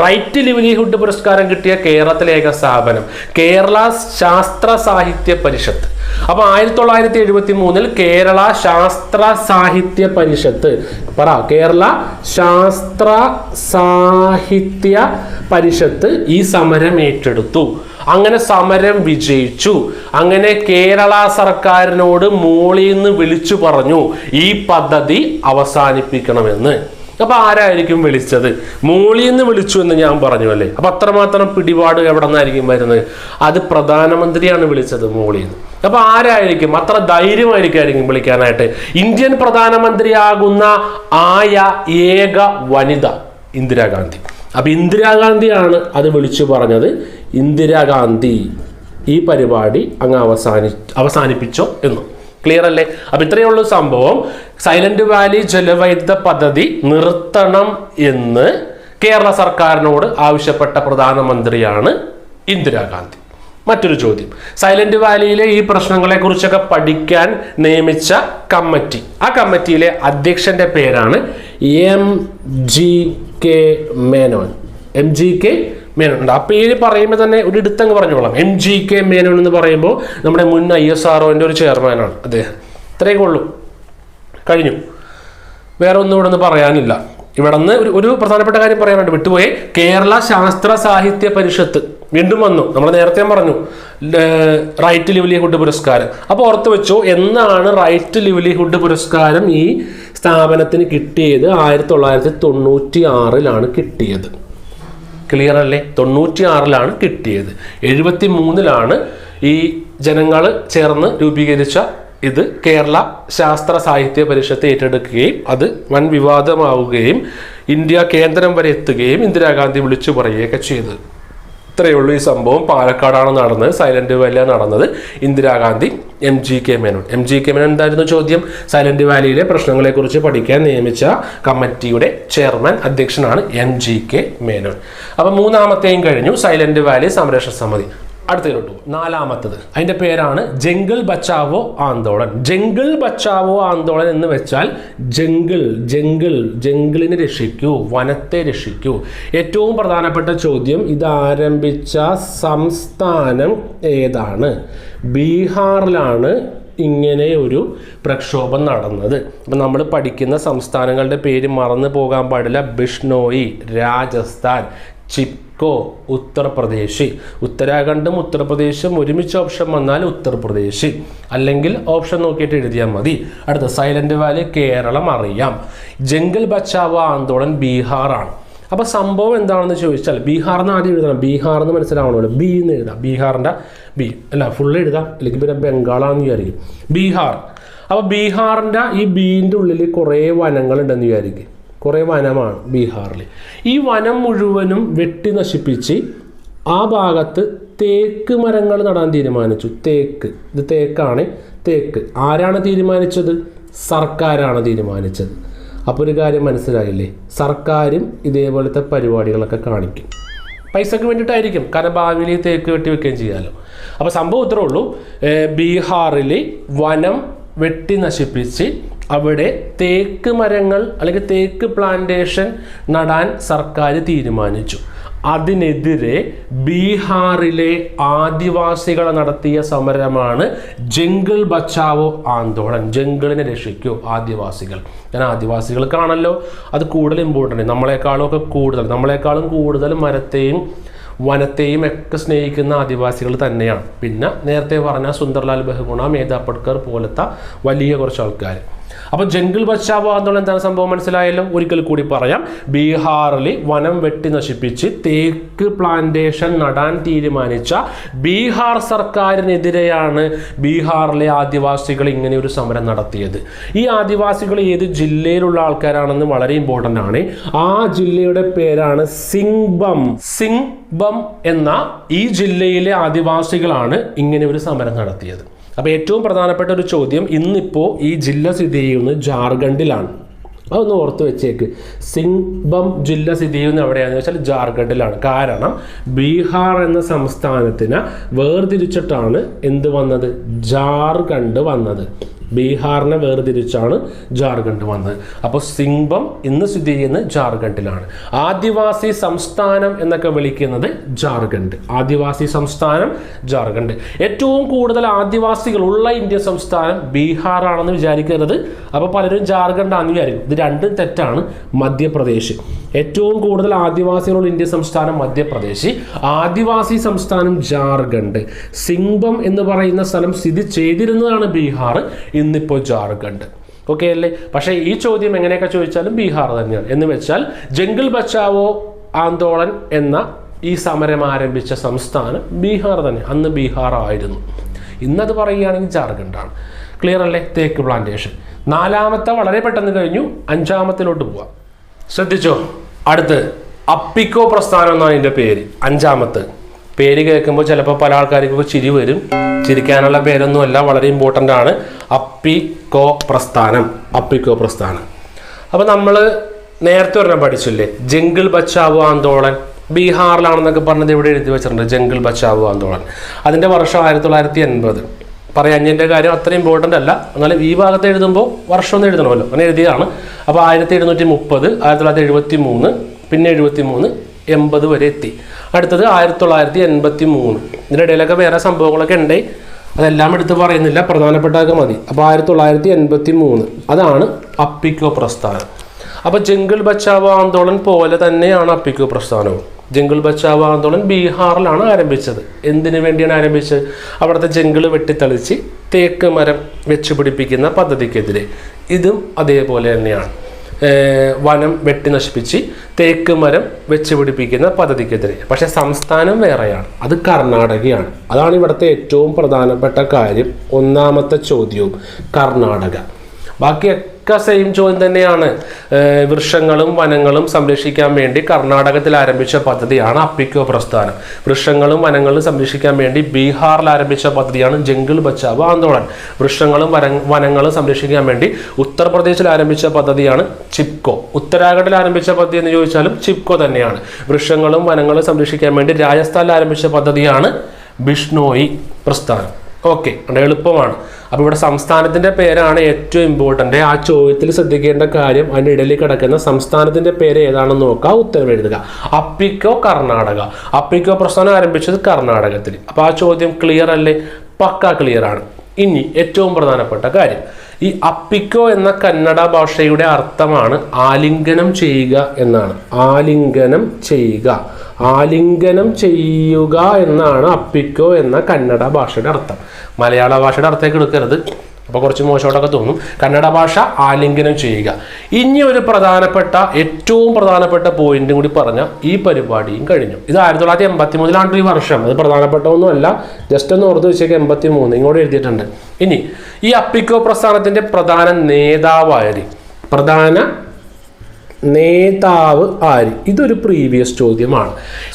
റൈറ്റ് ലിവ്ലിഹുഡ് പുരസ്കാരം കിട്ടിയ കേരളത്തിലെ ഏക സ്ഥാപനം കേരള ശാസ്ത്ര സാഹിത്യ പരിഷത്ത്. അപ്പൊ 1973 കേരള ശാസ്ത്ര സാഹിത്യ പരിഷത്ത് കേരള ശാസ്ത്ര സാഹിത്യ പരിഷത്ത് ഈ സമരം ഏറ്റെടുത്തു. അങ്ങനെ സമരം വിജയിച്ചു. അങ്ങനെ കേരള സർക്കാരിനോട് മോളിന്ന് വിളിച്ചു പറഞ്ഞു ഈ പദ്ധതി അവസാനിപ്പിക്കണമെന്ന്. അപ്പൊ ആരായിരിക്കും വിളിച്ചത്? മോളിന്ന് വിളിച്ചു എന്ന് ഞാൻ പറഞ്ഞു അല്ലേ. അപ്പൊ അത്രമാത്രം പിടിപാട് എവിടെ നിന്നായിരിക്കും വരുന്നത്? അത് പ്രധാനമന്ത്രിയാണ് വിളിച്ചത് മോളിന്ന്. അപ്പൊ ആരായിരിക്കും അത്ര ധൈര്യമായിരിക്കും വിളിക്കാനായിട്ട്? ഇന്ത്യൻ പ്രധാനമന്ത്രിയാകുന്ന ആയ ഏക വനിത ഇന്ദിരാഗാന്ധി. അപ്പൊ ഇന്ദിരാഗാന്ധിയാണ് അത് വിളിച്ചു പറഞ്ഞത്. ഇന്ദിരാഗാന്ധി ഈ പരിപാടി അങ്ങ് അവസാനിപ്പിച്ചോ എന്നു. ക്ലിയർ അല്ലേ? അപ്പൊ ഇത്രയേ ഉള്ളൂ സംഭവം. സൈലന്റ് വാലി ജലവൈദ്യുത പദ്ധതി നിർത്തണം എന്ന് കേരള സർക്കാരിനോട് ആവശ്യപ്പെട്ട പ്രധാനമന്ത്രിയാണ് ഇന്ദിരാഗാന്ധി. മറ്റൊരു ചോദ്യം, സൈലന്റ് വാലിയിലെ ഈ പ്രശ്നങ്ങളെ കുറിച്ചൊക്കെ പഠിക്കാൻ നിയമിച്ച കമ്മിറ്റി, ആ കമ്മിറ്റിയിലെ അധ്യക്ഷന്റെ പേരാണ് MGK മേനോൻ. MGK മേനോൻ. ആ പേര് പറയുമ്പോൾ തന്നെ ഒരു എടുത്തങ്ങ് പറഞ്ഞോളാം. MGK മേനോൻ എന്ന് പറയുമ്പോൾ നമ്മുടെ മുൻ ISROന്റെ ഒരു ചെയർമാനാണ് അദ്ദേഹം. ഇത്രയൊക്കെ ഉള്ളൂ, കഴിഞ്ഞു. വേറെ ഒന്നും ഇവിടെ നിന്ന് പറയാനില്ല. ഇവിടെ നിന്ന് ഒരു പ്രധാനപ്പെട്ട കാര്യം പറയാനുണ്ട്, വിട്ടുപോയി. കേരള ശാസ്ത്ര സാഹിത്യ പരിഷത്ത് വീണ്ടും വന്നു. നമ്മൾ നേരത്തെ പറഞ്ഞു റൈറ്റ് ലിവ്ലിഹുഡ് പുരസ്കാരം. അപ്പോൾ ഓർത്ത് വെച്ചോ, എന്നാണ് റൈറ്റ് ലിവ്ലിഹുഡ് പുരസ്കാരം ഈ സ്ഥാപനത്തിന് കിട്ടിയത്? 1996 കിട്ടിയത്. ക്ലിയർ അല്ലേ? 96 കിട്ടിയത്. 73 ഈ ജനങ്ങൾ ചേർന്ന് രൂപീകരിച്ച ഇത് കേരള ശാസ്ത്ര സാഹിത്യ പരിഷത്ത് ഏറ്റെടുക്കുകയും അത് വൻ വിവാദമാവുകയും ഇന്ത്യ കേന്ദ്രം വരെ എത്തുകയും ഇന്ദിരാഗാന്ധി വിളിച്ചു പറയുകയൊക്കെ ചെയ്തു. ഇത്രയേ ഉള്ളൂ ഈ സംഭവം. പാലക്കാടാണ് നടന്നത്, സൈലന്റ് വാലിയാണ് നടന്നത്. ഇന്ദിരാഗാന്ധി MGK മേനോൻ. MGK മേനോൻ എന്തായിരുന്നു ചോദ്യം? സൈലന്റ് വാലിയിലെ പ്രശ്നങ്ങളെക്കുറിച്ച് പഠിക്കാൻ നിയമിച്ച കമ്മിറ്റിയുടെ ചെയർമാൻ, അധ്യക്ഷനാണ് MGK മേനോൻ. അപ്പൊ മൂന്നാമത്തെയും കഴിഞ്ഞു, സൈലന്റ് വാലി സംരക്ഷണ സമിതി. അടുത്തതിലോട്ട് നാലാമത്തത്, അതിന്റെ പേരാണ് ജംഗിൾ ബച്ചാവോ ആന്തോളൻ. ജംഗിൾ ബച്ചാവോ ആന്തോളൻ എന്ന് വെച്ചാൽ ജംഗിളിനെ രക്ഷിക്കൂ, വനത്തെ രക്ഷിക്കൂ. ഏറ്റവും പ്രധാനപ്പെട്ട ചോദ്യം, ഇത് ആരംഭിച്ച സംസ്ഥാനം ഏതാണ്? ബീഹാറിലാണ് ഇങ്ങനെ ഒരു പ്രക്ഷോഭം നടന്നത്. അപ്പം നമ്മൾ പഠിക്കുന്ന സംസ്ഥാനങ്ങളുടെ പേര് മറന്നു പോകാൻ പാടില്ല. ബിഷ്ണോയി രാജസ്ഥാൻ, ചിപ്കോ ഉത്തർപ്രദേശ്. ഉത്തരാഖണ്ഡും ഉത്തർപ്രദേശും ഒരുമിച്ച് ഓപ്ഷൻ വന്നാൽ ഉത്തർപ്രദേശ്, അല്ലെങ്കിൽ ഓപ്ഷൻ നോക്കിയിട്ട് എഴുതിയാൽ മതി. അടുത്ത സൈലന്റ് വാലി കേരളം അറിയാം. ജംഗിൾ ബച്ചാവോ ആന്തോളൻ ബീഹാറാണ്. അപ്പോൾ സംഭവം എന്താണെന്ന് ചോദിച്ചാൽ, ബീഹാറിന് ആദ്യം എഴുതണം. ബീഹാറിന് മനസ്സിലാവണമല്ലോ, ബി എന്ന് എഴുതാം. ബീഹാറിൻ്റെ ബി അല്ല, ഫുള്ള് എഴുതാം, അല്ലെങ്കിൽ പിന്നെ ബംഗാളാണെന്ന് വിചാരിക്കും. ബീഹാർ. അപ്പോൾ ബീഹാറിൻ്റെ ഈ ബീൻ്റെ ഉള്ളിൽ കുറേ വനങ്ങളുണ്ടെന്ന് വിചാരിക്കും. കുറേ വനമാണ് ബീഹാറിൽ. ഈ വനം മുഴുവനും വെട്ടി നശിപ്പിച്ച് ആ ഭാഗത്ത് തേക്ക് മരങ്ങൾ നടാൻ തീരുമാനിച്ചു. തേക്ക്, ഇത് തേക്കാണ്. തേക്ക് ആരാണ് തീരുമാനിച്ചത്? സർക്കാരാണ് തീരുമാനിച്ചത്. അപ്പോൾ ഒരു കാര്യം മനസ്സിലായില്ലേ, സർക്കാരും ഇതേപോലത്തെ പരിപാടികളൊക്കെ കാണിക്കും. പൈസക്ക് വേണ്ടിയിട്ടായിരിക്കും, കാരണം ഭാവിയിൽ തേക്ക് വെട്ടി വെക്കുകയും ചെയ്യാമല്ലോ. അപ്പോൾ സംഭവം ഇത്രേ ഉള്ളൂ. ബീഹാറിൽ വനം വെട്ടി നശിപ്പിച്ച് അവിടെ തേക്ക് മരങ്ങൾ അല്ലെങ്കിൽ തേക്ക് പ്ലാന്റേഷൻ നടാൻ സർക്കാർ തീരുമാനിച്ചു. അതിനെതിരെ ബീഹാറിലെ ആദിവാസികൾ നടത്തിയ സമരമാണ് ജംഗിൾ ബച്ചാവോ ആന്തോളൻ. ജംഗിളിനെ രക്ഷിക്കൂ ആദിവാസികൾ. ഞാൻ ആദിവാസികൾക്കാണല്ലോ അത് കൂടുതൽ ഇമ്പോർട്ടൻ്റ്. നമ്മളെക്കാളും കൂടുതൽ മരത്തെയും വനത്തെയും ഒക്കെ സ്നേഹിക്കുന്ന ആദിവാസികൾ തന്നെയാണ്. പിന്നെ നേരത്തെ പറഞ്ഞ സുന്ദർലാൽ ബഹുഗുണ, മേധാ പട്കർ പോലത്തെ വലിയ കുറച്ച് ആൾക്കാർ. അപ്പോൾ ജംഗിൾ ബച്ചാവോ ആന്തോളൻ എന്താണ് സംഭവം മനസ്സിലായല്ലോ. ഒരിക്കൽ കൂടി പറയാം. ബീഹാറിൽ വനം വെട്ടി നശിപ്പിച്ച് തേക്ക് പ്ലാന്റേഷൻ നടാൻ തീരുമാനിച്ച ബീഹാർ സർക്കാരിനെതിരെയാണ് ബീഹാറിലെ ആദിവാസികൾ ഇങ്ങനെ ഒരു സമരം നടത്തിയത്. ഈ ആദിവാസികൾ ഏത് ജില്ലയിലുള്ള ആൾക്കാരാണെന്ന് വളരെ ഇമ്പോർട്ടൻ്റ് ആണ്. ആ ജില്ലയുടെ പേരാണ് സിംഗ്ബം. സിംഗ്ബം എന്ന ഈ ജില്ലയിലെ ആദിവാസികളാണ് ഇങ്ങനെ ഒരു സമരം നടത്തിയത്. അപ്പോൾ ഏറ്റവും പ്രധാനപ്പെട്ട ഒരു ചോദ്യം, ഇന്നിപ്പോൾ ഈ ജില്ല സ്ഥിതി ചെയ്യുന്നത് ജാർഖണ്ഡിലാണ്. അതൊന്ന് ഓർത്ത് വെച്ചേക്ക്. സിംഗ്ബം ജില്ല സ്ഥിതി ചെയ്യുന്നത് എവിടെയാണെന്ന് വെച്ചാൽ ജാർഖണ്ഡിലാണ്. കാരണം ബീഹാർ എന്ന സംസ്ഥാനത്തിന് വേർതിരിച്ചിട്ടാണ് എന്ത് വന്നത്? ജാർഖണ്ഡ് വന്നത്. ബീഹാറിനെ വേർതിരിച്ചാണ് ജാർഖണ്ഡ് വന്നത്. അപ്പോൾ സിംഗ്ബം ഇന്ന് സ്ഥിതി ചെയ്യുന്നത് ജാർഖണ്ഡിലാണ്. ആദിവാസി സംസ്ഥാനം എന്നൊക്കെ വിളിക്കുന്നത് ജാർഖണ്ഡ്. ആദിവാസി സംസ്ഥാനം ജാർഖണ്ഡ്. ഏറ്റവും കൂടുതൽ ആദിവാസികളുള്ള ഇന്ത്യൻ സംസ്ഥാനം ബീഹാറാണെന്ന് വിചാരിക്കരുത്. അപ്പോൾ പലരും ജാർഖണ്ഡാണെന്ന് വിചാരിക്കും. ഇത് രണ്ടും തെറ്റാണ്. മധ്യപ്രദേശ്. ഏറ്റവും കൂടുതൽ ആദിവാസികളുള്ള ഇന്ത്യൻ സംസ്ഥാനം മധ്യപ്രദേശ്. ആദിവാസി സംസ്ഥാനം ജാർഖണ്ഡ്. സിംഗ്ബം എന്ന് പറയുന്ന സ്ഥലം സ്ഥിതി ചെയ്തിരുന്നതാണ് ബീഹാർ, ഇന്നിപ്പോൾ ജാർഖണ്ഡ്. ഓക്കെ അല്ലേ? പക്ഷേ ഈ ചോദ്യം എങ്ങനെയൊക്കെ ചോദിച്ചാലും ബീഹാർ തന്നെയാണ്. എന്ന് വെച്ചാൽ ജംഗിൾ ബച്ചാവോ ആന്തോളൻ എന്ന ഈ സമരം ആരംഭിച്ച സംസ്ഥാനം ബീഹാർ തന്നെ. അന്ന് ബീഹാർ ആയിരുന്നു. ഇന്നത് പറയുകയാണെങ്കിൽ ജാർഖണ്ഡാണ്. ക്ലിയർ അല്ലേ? തേക്ക് പ്ലാന്റേഷൻ. നാലാമത്തെ വളരെ പെട്ടെന്ന് കഴിഞ്ഞു. അഞ്ചാമത്തിലോട്ട് പോവാം. ശ്രദ്ധിച്ചോ? അടുത്ത് അപ്പിക്കോ പ്രസ്ഥാനം എന്നാണ് ഇതിൻ്റെ പേര്. അഞ്ചാമത്തെ പേര് കേൾക്കുമ്പോൾ ചിലപ്പോൾ പല ആൾക്കാർക്കൊക്കെ ചിരി വരും. ചിരിക്കാനുള്ള പേരൊന്നുമല്ല, വളരെ ഇമ്പോർട്ടൻ്റ് ആണ്. അപ്പിക്കോ പ്രസ്ഥാനം. അപ്പിക്കോ പ്രസ്ഥാനം. അപ്പോൾ നമ്മൾ നേരത്തെ ഒരെണ്ണം പഠിച്ചില്ലേ, ജംഗിൾ ബച്ചാവോ ആന്തോളൻ ബീഹാറിലാണെന്നൊക്കെ പറഞ്ഞത് ഇവിടെ എഴുതി വെച്ചിട്ടുണ്ട്. ജംഗിൾ ബച്ചാവോ ആന്തോളൻ. അതിൻ്റെ വർഷം 1980. പറയാൻ എൻ്റെ കാര്യം അത്ര ഇമ്പോർട്ടൻ്റ് അല്ല, എന്നാലും ഈ ഭാഗത്ത് എഴുതുമ്പോൾ വർഷം ഒന്ന് എഴുതണമല്ലോ, അങ്ങനെ എഴുതിയതാണ്. അപ്പോൾ 1730, 1973, പിന്നെ 73, 80 വരെ എത്തി. അടുത്തത് 1983. ഇതിൻ്റെ ഇടയിലൊക്കെ വേറെ സംഭവങ്ങളൊക്കെ ഉണ്ട്, അതെല്ലാം എടുത്ത് പറയുന്നില്ല, പ്രധാനപ്പെട്ടതൊക്കെ മതി. അപ്പോൾ 1983 അതാണ് അപ്പിക്കോ പ്രസ്ഥാനം. അപ്പോൾ ജംഗിൾ ബച്ചാവോ ആന്തോളൻ പോലെ തന്നെയാണ് അപ്പിക്കോ പ്രസ്ഥാനവും. ജംഗിൾ ബച്ചാവോ ആന്തോളൻ ബീഹാറിലാണ് ആരംഭിച്ചത്. എന്തിനു വേണ്ടിയാണ് ആരംഭിച്ചത്? അവിടുത്തെ ജംഗിൾ വെട്ടിത്തെളിച്ച് തേക്ക് മരം വെച്ച് പിടിപ്പിക്കുന്ന പദ്ധതിക്കെതിരെ. ഇതും അതേപോലെ തന്നെയാണ്. വനം വെട്ടി നശിപ്പിച്ച് തേക്ക് മരം വെച്ച് പിടിപ്പിക്കുന്ന പദ്ധതിക്കെതിരെ. പക്ഷേ സംസ്ഥാനം വേറെയാണ്, അത് കർണാടകയാണ്. അതാണ് ഇവിടുത്തെ ഏറ്റവും പ്രധാനപ്പെട്ട കാര്യം. ഒന്നാമത്തെ ചോദ്യവും കർണാടക. ബാക്കിയൊക്കെ സെയിം ചോദ്യം തന്നെയാണ്. വൃക്ഷങ്ങളും വനങ്ങളും സംരക്ഷിക്കാൻ വേണ്ടി കർണാടകത്തിൽ ആരംഭിച്ച പദ്ധതിയാണ് അപ്പിക്കോ പ്രസ്ഥാനം. വൃക്ഷങ്ങളും വനങ്ങളും സംരക്ഷിക്കാൻ വേണ്ടി ബീഹാറിൽ ആരംഭിച്ച പദ്ധതിയാണ് ജംഗിൾ ബച്ചാവോ ആന്തോളൻ. വൃക്ഷങ്ങളും വനങ്ങളും സംരക്ഷിക്കാൻ വേണ്ടി ഉത്തർപ്രദേശിൽ ആരംഭിച്ച പദ്ധതിയാണ് ചിപ്കോ. ഉത്തരാഖണ്ഡിൽ ആരംഭിച്ച പദ്ധതി എന്ന് ചോദിച്ചാലും ചിപ്കോ തന്നെയാണ്. വൃക്ഷങ്ങളും വനങ്ങളും സംരക്ഷിക്കാൻ വേണ്ടി രാജസ്ഥാനിൽ ആരംഭിച്ച പദ്ധതിയാണ് ബിഷ്ണോയി പ്രസ്ഥാനം. ഓക്കെ, എളുപ്പമാണ്. അപ്പോൾ ഇവിടെ സംസ്ഥാനത്തിൻ്റെ പേരാണ് ഏറ്റവും ഇമ്പോർട്ടൻ്റ്. ആ ചോദ്യത്തിൽ ശ്രദ്ധിക്കേണ്ട കാര്യം അതിൻ്റെ ഇടയിൽ കിടക്കുന്ന സംസ്ഥാനത്തിൻ്റെ പേര് ഏതാണെന്ന് നോക്കുക, ഉത്തരം എഴുതുക. അപ്പിക്കോ കർണാടക. അപ്പിക്കോ പ്രസ്ഥാനം ആരംഭിച്ചത് കർണാടകത്തിൽ. അപ്പോൾ ആ ചോദ്യം ക്ലിയർ അല്ലേ? പക്ക ക്ലിയർ ആണ്. ഇനി ഏറ്റവും പ്രധാനപ്പെട്ട കാര്യം, ഈ അപ്പിക്കോ എന്ന കന്നഡ ഭാഷയുടെ അർത്ഥമാണ് ആലിംഗനം ചെയ്യുക എന്നാണ്. ആലിംഗനം ചെയ്യുക, ആലിംഗനം ചെയ്യുക എന്നാണ് അപ്പിക്കോ എന്ന കന്നഡ ഭാഷയുടെ അർത്ഥം. മലയാള ഭാഷയുടെ അർത്ഥത്തേക്ക് എടുക്കരുത്, അപ്പോൾ കുറച്ച് മോശമായിട്ടൊക്കെ തോന്നും. കന്നഡ ഭാഷ ആലിംഗനം ചെയ്യുക. ഇനി ഒരു ഏറ്റവും പ്രധാനപ്പെട്ട പോയിന്റും കൂടി പറഞ്ഞാൽ ഈ പരിപാടിയും കഴിഞ്ഞു. ഇത് 1983 ഈ വർഷം. അത് പ്രധാനപ്പെട്ട ഒന്നുമല്ല, ജസ്റ്റ് ഒന്ന് ഓർത്ത് വെച്ചേക്ക്. 83 ഇങ്ങോട്ട് എഴുതിയിട്ടുണ്ട്. ഇനി ഈ അപ്പിക്കോ പ്രസ്ഥാനത്തിന്റെ പ്രധാന നേതാവ് ആര്? ഇതൊരു പ്രീവിയസ് ചോദ്യമാണ്.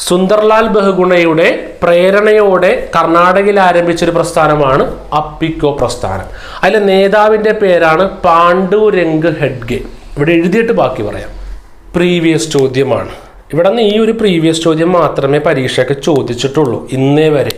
സുന്ദർലാൽ ബഹുഗുണയുടെ പ്രേരണയോടെ കർണാടകയിൽ ആരംഭിച്ചൊരു പ്രസ്ഥാനമാണ് അപ്പിക്കോ പ്രസ്ഥാനം. അതിലെ നേതാവിൻ്റെ പേരാണ് പാണ്ഡുരംഗ് ഹെഡ്ഗെ. ഇവിടെ എഴുതിയിട്ട് ബാക്കി പറയാം. പ്രീവിയസ് ചോദ്യമാണ്. ഇവിടെ നിന്ന് ഈ ഒരു പ്രീവിയസ് ചോദ്യം മാത്രമേ പരീക്ഷയ്ക്ക് ചോദിച്ചിട്ടുള്ളൂ ഇന്നേ വരെ.